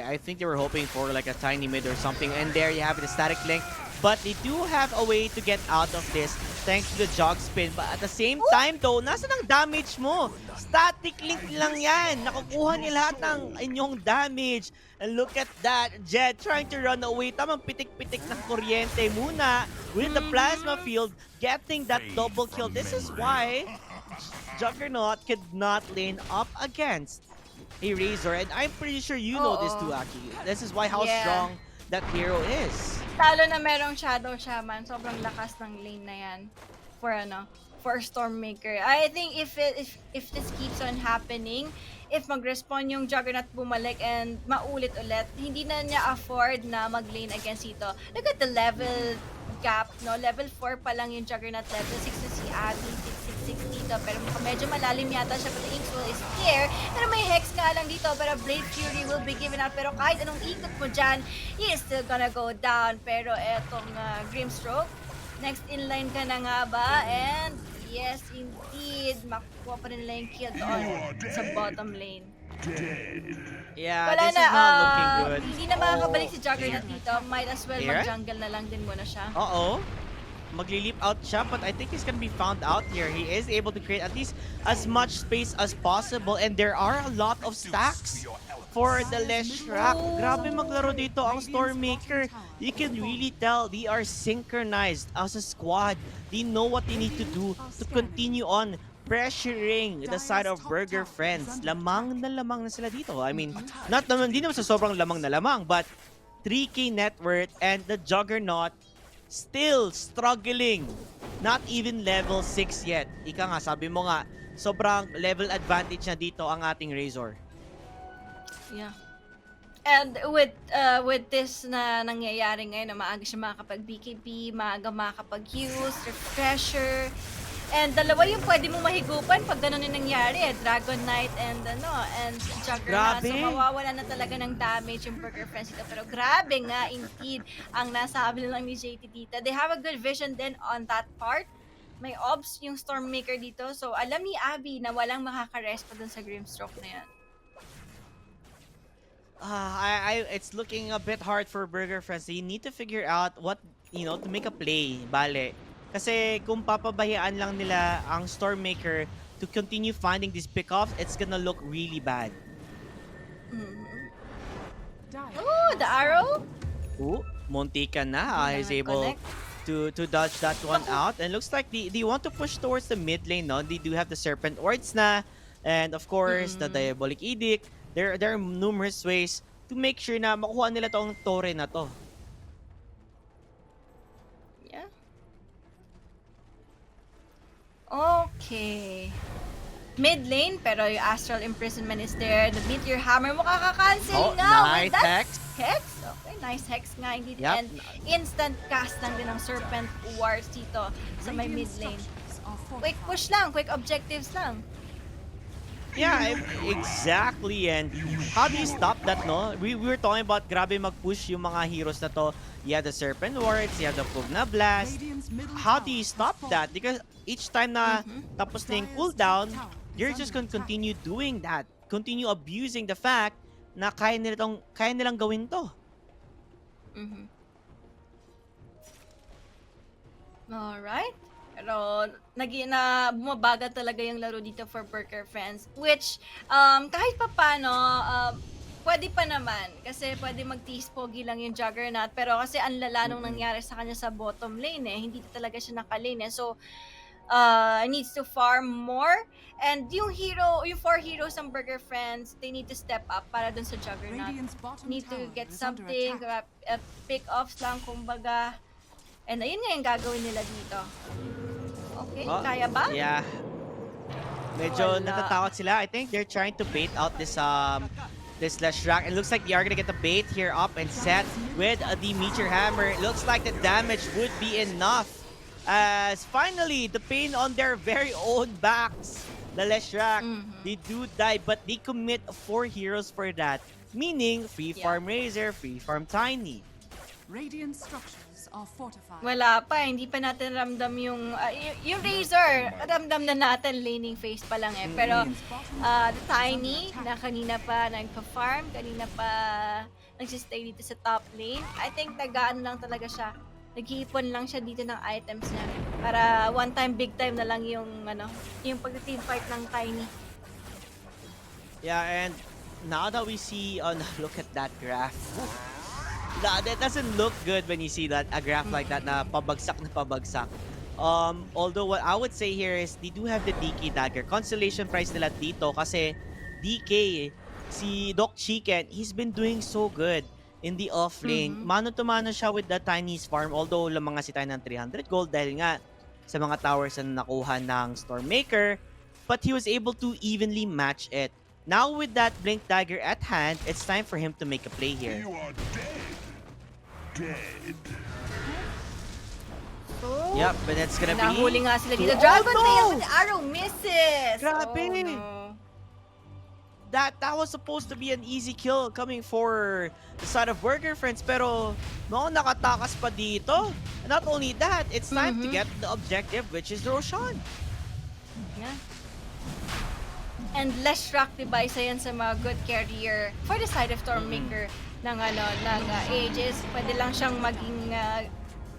I think they were hoping for like a tiny mid or something, and there you have it, a static link. But they do have a way to get out of this thanks to the jog spin. But at the same time though, nasa ng damage mo? Static link lang yan. Nakukuha niya lahat ng inyong damage. And look at that, Jet trying to run away. Tamang pitik-pitik ng kuryente muna with the plasma field, getting that double kill. This is why Juggernaut could not lane up against a Razor, and I'm pretty sure you know this too, Aki. This is why how strong that hero is. Talo na merong Shadow Shaman, sobrang lakas ng lane na yan for Stormmaker. I think if this keeps on happening, if mag-respawn yung Juggernaut bumalik and maulit ulit, hindi na niya afford na mag-lane against ito. Look at the level gap, no? Level 4 pa lang yung Juggernaut, level 6 na si Abby, 6 dito, pero medyo malalim yata siya, but the Inksul is here. Pero may Hex nga lang dito, pero Blade Fury will be given out, pero kahit anong ikot mo dyan, he is still gonna go down. Pero etong Grimstroke, next in line ka na nga ba? And Yes, indeed. Makukuha pa rin nila yung kill doon sa bottom lane. Yeah, Wala this na, is not looking good. hindi na makakabalik si Juggernaut dito. Might as well Here? mag-jungle na lang din muna siya. Uh-oh. Magli-leap out siya, but I think he's gonna be found out here. He is able to create at least as much space as possible, and there are a lot of stacks for the Leshrac. Grabe maglaro dito ang Stormmaker. You can really tell they are synchronized as a squad. They know what they need to do to continue on pressuring the side of Burger Friends. Lamang na sila dito. I mean, hindi naman sa sobrang lamang na lamang, but 3K net worth and the Juggernaut still struggling. Not even level 6 yet. Ika nga, sabi mo nga, sobrang level advantage na dito ang ating Razor. Yeah. And with this na nangyayari ngayon na maaga siya makakapag-BKB, maaga makakapag-use, refresher, and dalawa yung pwede mong mahigupan pag ganun yung nangyari Dragon Knight and Juggernaut. Grabe. So mawawala na talaga ng damage yung Burger Friends dito. Pero grabe nga indeed ang nasabi lang ni JT dito. They have a good vision din on that part. May obs yung Stormmaker dito. So alam ni Abby na walang makaka-rest pa dun sa Grimstroke na yan. It's looking a bit hard for Burger Friends. They need to figure out what, to make a play, bale. Kasi kung papabayaan lang nila ang Stormmaker to continue finding these pickoffs, it's gonna look really bad. Oh, the arrow? Ooh, Montika na is able to dodge that one out. And looks like they want to push towards the mid lane, no? They do have the Serpent Wards na. And of course, the Diabolic Edict. There are numerous ways to make sure na makuha nila tong Torre na to. Yeah. Okay. Mid lane, pero yung Astral Imprisonment is there. The Meteor Hammer mo kakakancel nga. Nice with that Hex. Hex? Okay, nice Hex nga indeed. Yep. And instant cast lang din ng Serpent Wards dito sa may mid lane. Quick push lang, quick objectives lang. Yeah, exactly. And how do you stop that, no? We were talking about grabe mag-push yung mga heroes na to. You have the Serpent Wards, you have the Pugna Blast. How do you stop that? Because each time na tapos na yung cooldown, you're just gonna continue doing that. Continue abusing the fact na kaya nilang gawin to. Alright. Pero bumabagal talaga yung laro dito for Burger Friends, which kahit pa paano pwede pa naman kasi pwede mag-tease pogi lang yung Juggernaut, pero kasi ang lala nung nangyari sa kanya sa bottom lane hindi talaga siya nakalane so needs to farm more, and yung 4 heroes ng Burger Friends, they need to step up para dun sa Juggernaut. Need to get something, pick offs lang kumbaga. And ayun nga yung gagawin nila dito. Okay, kaya ba? Yeah. Medyo natatakot sila. I think they're trying to bait out this Leshrac. It looks like they are gonna get the bait here up and set with the Meteor Hammer. It looks like the damage would be enough. As finally, the pain on their very own backs. The Leshrac, they do die, but they commit 4 heroes for that. Meaning, free farm Razor, free farm Tiny. Radiant structures are fortified. Wala pa, hindi pa natin ramdam yung Razor. Ramdam na natin laning phase pa lang Pero the Tiny na kanina pa nagpa-farm, kanina pa nagsistay dito sa top lane. I think tagaan lang talaga siya. Nag-iipon lang siya dito ng items niya para one time, big time na lang yung yung pag-team fight ng Tiny. Yeah, and now that we see, look at that graph. That doesn't look good when you see that a graph like that na pabagsak. Although what I would say here is they do have the DK dagger. Constellation price nila dito kasi DK, si Doc Chicken, he's been doing so good in the off lane. Mano to mano siya with the Tiny's farm, although lamang nga si Tiny ng 300 gold dahil nga sa mga towers na nakuha ng Stormmaker, but he was able to evenly match it. Now with that Blink Dagger at hand, it's time for him to make a play here. You are dead. Dead. So, Yep, but it's gonna be... nahuli nga sila dito. Oh, Dragon no! Tail with arrow misses! Grabe! Oh, no. That was supposed to be an easy kill coming for the side of Burger Friends, pero nakatakas pa dito. Not only that, it's time to get the objective, which is Roshan. Yeah. And less shock, diba, isa yan sa mga good carrier for the side of Stormmaker ng Aegis. Pwede lang siyang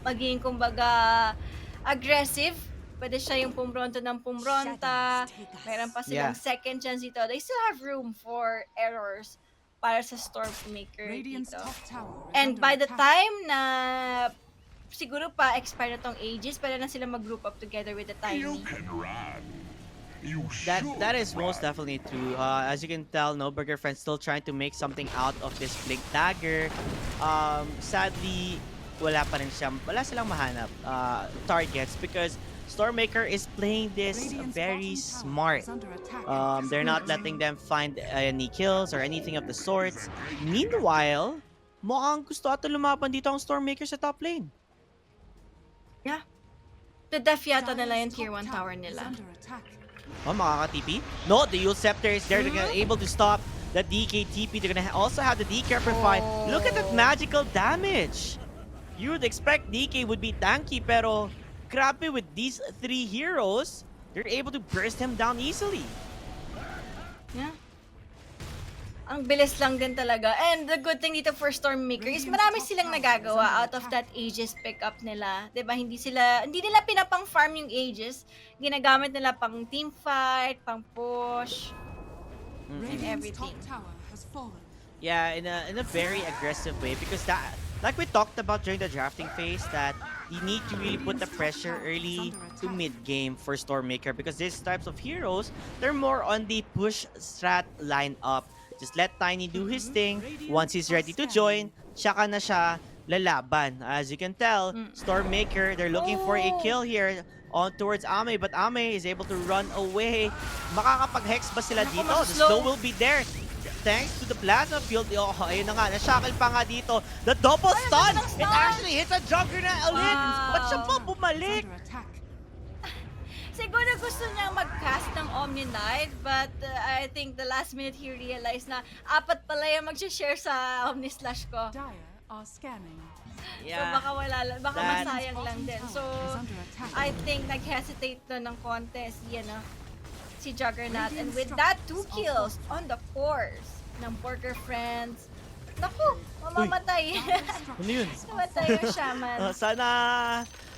maging kumbaga aggressive. Pwede siya yung pumbronta ng pumbronta. Meron pa silang second chance dito. They still have room for errors para sa Stormmaker dito. And by the time na siguro pa expire na tong Aegis, pwede na sila mag-group up together with the You Tiny. can run. You That should is most run. definitely true. As you can tell, no Burger Friends still trying to make something out of this Blink Dagger. Sadly, wala silang mahanap targets because Stormmaker is playing this very smart. They're not letting them find any kills or anything of the sorts. Meanwhile, mukhang gusto ata lumaban dito ang Stormmaker sa top lane. Yeah. The def yata nila yung tier 1 tower nila. Oh, makaka-TP? No, the Yule Scepter is there. They're gonna able to stop the DK TP. They're gonna also have the DK Amplify. Look at that magical damage! You would expect DK would be tanky, pero grabe with these 3 heroes, they're able to burst him down easily. Yeah. Ang bilis lang din talaga. And the good thing dito for Stormmaker is marami silang nagagawa out of that Aegis pickup nila. 'Di ba? Hindi nila pinapang-farm yung Aegis. Ginagamit nila pang team fight, pang push, and everything. Yeah, in a very aggressive way because that, like we talked about during the drafting phase, that you need to really put the pressure early to mid game for Stormmaker because these types of heroes, they're more on the push strat lineup. Just let Tiny do his thing. Once he's ready to join, tsaka na siya lalaban. As you can tell, Stormmaker, they're looking for a kill here on towards Ame, but Ame is able to run away. Makakapag-hex ba sila dito? The slow will be there. Thanks to the plasma field. Oh, ayun na nga, na-shackle pa nga dito. The double stun! It actually hits a Juggernaut ulit! Ba't siya pa bumalik? Siguro gusto niyang mag-cast ng Omni Knight, but I think the last minute he realized na apat pala yung mag-share sa Omni Slash ko. Yeah. So baka masayang lang din. So I think nag-hesitate na ng konti si Juggernaut. And with that, 2 kills on the course ng Borgar Friends. Naku, mamamatay. Ano yun? Namatay yung shaman.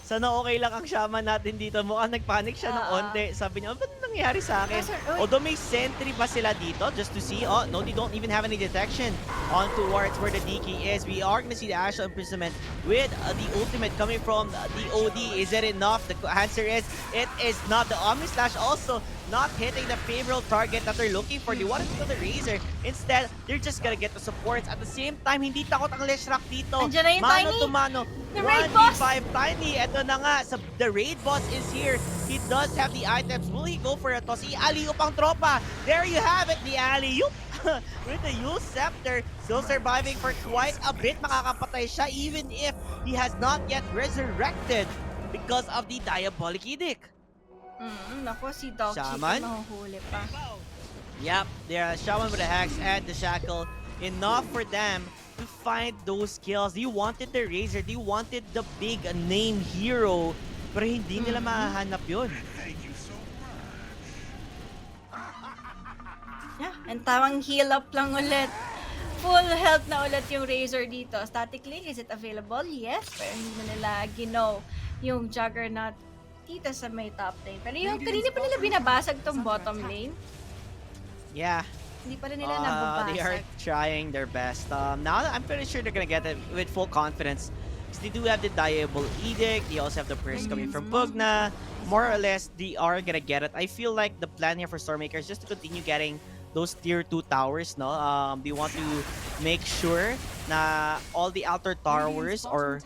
Sana okay lang ang shaman natin dito. Mukhang nagpanic siya ng onte. Sabi niya, ano nangyari sa akin? Although may sentry pa sila dito just to see. Oh, no, they don't even have any detection on towards where the DK is. We are gonna see the Ashel imprisonment with the ultimate coming from the OD. Is it enough? The answer is, it is not. The Omni Slash also not hitting the favorable target that they're looking for. They want to kill the Razor. Instead, they're just gonna get the supports. At the same time, hindi takot ang Leshrac dito. Andiyan na yung Mano Tiny. to mano. The raid boss. 1v5 Tiny. Ito na nga. The raid boss is here. He does have the items. Will he go for a toss? I-alley-oop ang tropa. There you have it. The alley-oop. With the Yule Scepter. Still surviving for quite a bit. Makakapatay siya even if he has not yet resurrected because of the Diabolic Edict. Nako, si Dog Shaman? mahuhuli pa. Yep, they're Shaman with the Hex and the Shackle. Enough for them to find those kills. They wanted the Razor, they wanted the big name hero, pero hindi nila mahahanap yun. Thank you so much. Yeah, and tamang heal up lang ulit. Full health na ulit yung Razor dito. Statically, is it available? Yes, pero hindi na nila ginaw yung Juggernaut dito sa may top lane. Pero yung kanina pa nila binabasag tong bottom lane. Yeah. Hindi pa rin nila They are nababasag. trying their best. Now I'm pretty sure they're gonna get it with full confidence. Because they do have the Diabolic Edict. They also have the burst coming from Pugna. More or less, they are gonna get it. I feel like the plan here for Stormmaker is just to continue getting those tier 2 towers, no? They want to make sure na all the outer towers are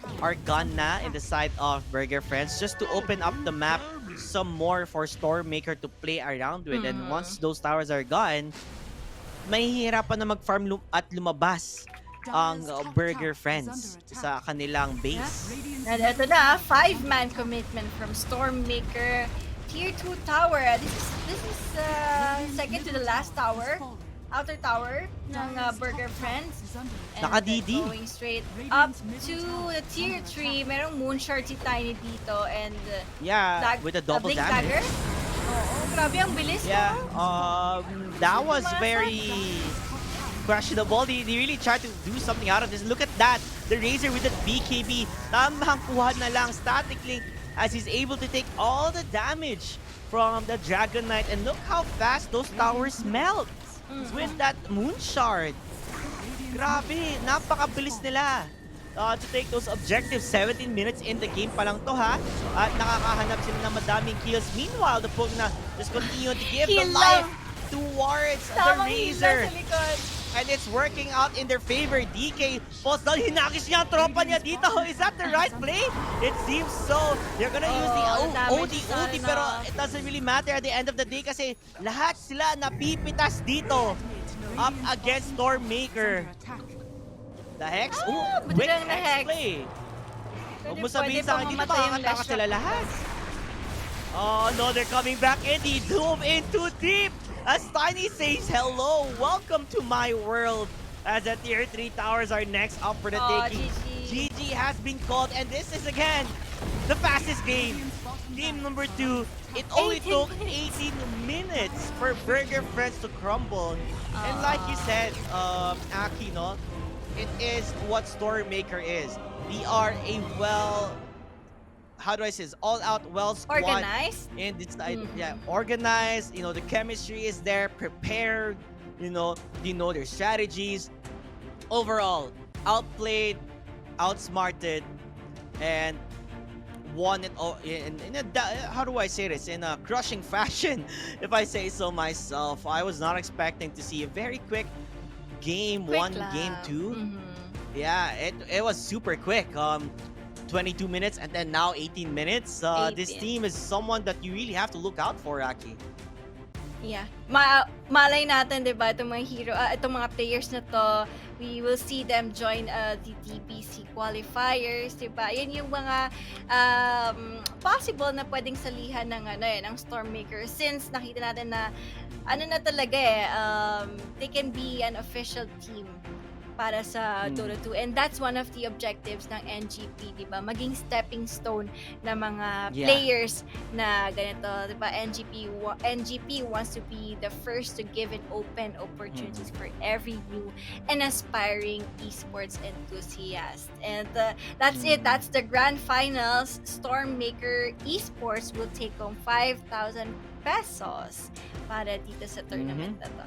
gone na in the side of Burger Friends just to open up the map some more for Stormmaker to play around with. And once those towers are gone, mahihirapan na mag-farm at lumabas ang Burger Friends sa kanilang base. And ito na, 5-man commitment from Stormmaker. Tier 2 tower. This is second to the last tower. Outer tower ng Burger Friends. And Naka-DD. going straight up to the tier 3. Merong Moonshard si Tiny dito. And Yeah, with a double Blink damage. Dagger. Oo, grabe ang bilis, Yeah, no? that was Tumaas, very questionable. They really tried to do something out of this. Look at that. The Razor with the BKB. Tamang kuha na lang. Static Link as he's able to take all the damage from the Dragon Knight. And look how fast those towers melt with that Moon Shard. Grabe, napakabilis nila. To take those objectives. 17 minutes in the game pa lang to, ha? At nakakahanap sila ng madaming kills. Meanwhile, the Pugna just continue to give the Heal life lang. towards the Tamang heal Razor. lang sa likod. And it's working out in their favor. DK, post down, hinakis niya ang tropa niya dito. Is that the right play? It seems so. They're gonna use the damage OD, sana. pero it doesn't really matter at the end of the day kasi lahat sila napipitas dito. Up against Stormmaker. Under attack. The Hex? buti Quick lang na Hex Hex. play. Huwag mo Pwede sabihin sa pa akin, dito mamatay yung makakataka last sila shot. lahat. Oh no, they're coming back in. He dove in too deep. As Tiny says, hello, welcome to my world. As the tier 3 towers are next up for the taking. GG. GG has been called, and this is again the fastest game. Game number 2. It only 18 took 18 minutes for Burger Friends to crumble. And like you said, Aki, no? It is what Stormmaker is. They are a how do I say this? All-out well squad. Organized. And it's yeah, organized. You know, the chemistry is there, prepared. You know their strategies. Overall, outplayed, outsmarted, and won it all in how do I say this? In a crushing fashion, if I say so myself. I was not expecting to see a very quick game Quick 1, lang. game 2. Mhm. Yeah, it was super quick. 22 minutes and then now 18 minutes. This 18. team is someone that you really have to look out for, Aki. Yeah. Malay natin, di ba, itong mga itong mga players na to, we will see them join the TPC qualifiers, di ba? Yan yung mga possible na pwedeng salihan ng ng Stormmaker since nakita natin na na talaga they can be an official team para sa Dota 2, and that's one of the objectives ng NGP, di ba? Maging stepping stone na mga players na ganito, di ba? NGP wants to be the first to give an open opportunities for every new and aspiring esports enthusiast. And that's it. That's the grand finals. Stormmaker Esports will take home 5,000 pesos para dito sa tournament na to.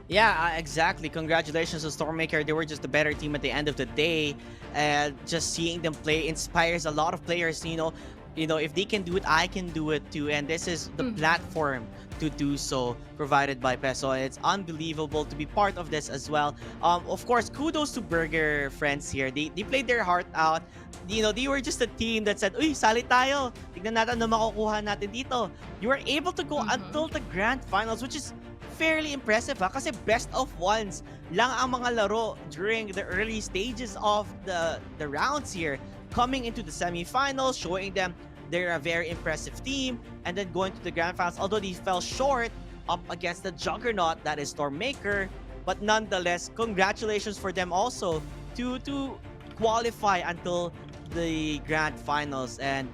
Yeah, exactly. Congratulations to Stormmaker. They were just the better team at the end of the day. And just seeing them play inspires a lot of players. You know, if they can do it, I can do it too. And this is the platform to do so, provided by Peso. It's unbelievable to be part of this as well. Of course, kudos to Burger Friends here. They played their heart out. You know, they were just a team that said, "Uy, sali tayo. Tignan natin ano makukuha natin dito." You were able to go until the grand finals, which is fairly impressive, ha? Kasi best of ones lang ang mga laro during the early stages of the rounds here. Coming into the semifinals, showing them they're a very impressive team, and then going to the grand finals, although they fell short up against the juggernaut that is Stormmaker. But nonetheless, congratulations for them also to qualify until the grand finals. And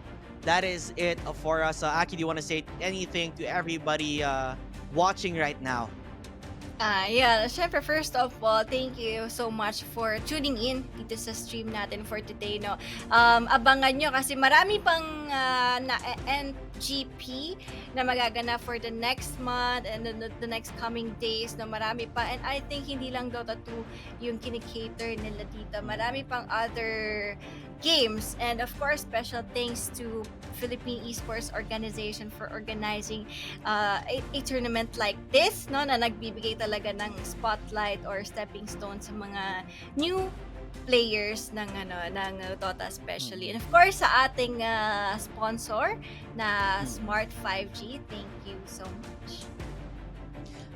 that is it for us. Aki, do you want to say anything to everybody watching right now? Yeah, syempre first of all, thank you so much for tuning in dito sa stream natin for today, no. Abangan nyo kasi marami pang na NGP na magaganap for the next month and the next coming days, na marami pa, and I think hindi lang Dota 2 yung kinikater nila dito. Marami pang other games, and of course special thanks to Philippine Esports Organization for organizing a tournament like this, no, na nagbibigay talaga ng spotlight or stepping stone sa mga new players ng Dota especially. And of course sa ating sponsor na Smart 5G, thank you so much.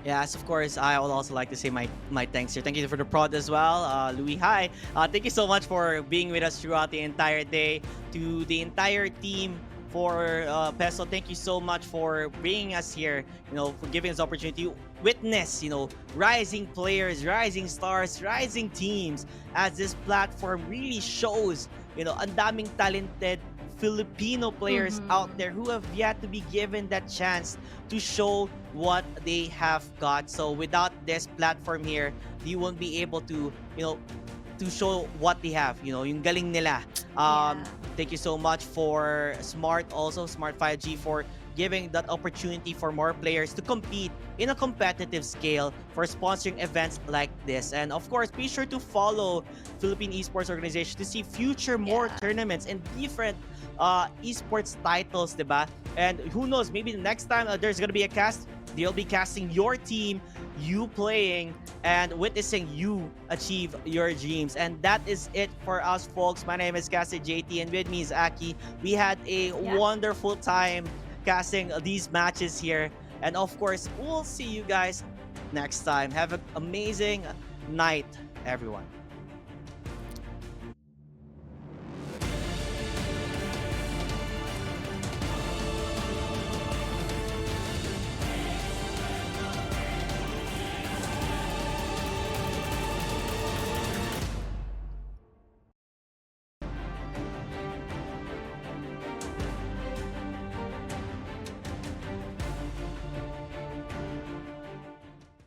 Yes, of course, I would also like to say my thanks here. Thank you for the prod as well. Louis, hi. Thank you so much for being with us throughout the entire day. To the entire team for Peso, thank you so much for bringing us here, for giving us the opportunity to witness, rising players, rising stars, rising teams, as this platform really shows, ang daming talented Filipino players out there who have yet to be given that chance to show what they have got. So without this platform here, you won't be able to, to show what they have, yung galing nila. Yeah. Thank you so much for Smart 5G, for giving that opportunity for more players to compete in a competitive scale, for sponsoring events like this. And of course, be sure to follow Philippine Esports Organization to see more Yeah. tournaments and different esports titles, diba? And who knows, maybe the next time there's gonna be a cast, they'll be casting your team, you playing, and witnessing you achieve your dreams. And that is it for us, folks. My name is Cassie JT, and with me is Aki. We had a wonderful time casting these matches here. And of course, we'll see you guys next time. Have an amazing night, everyone.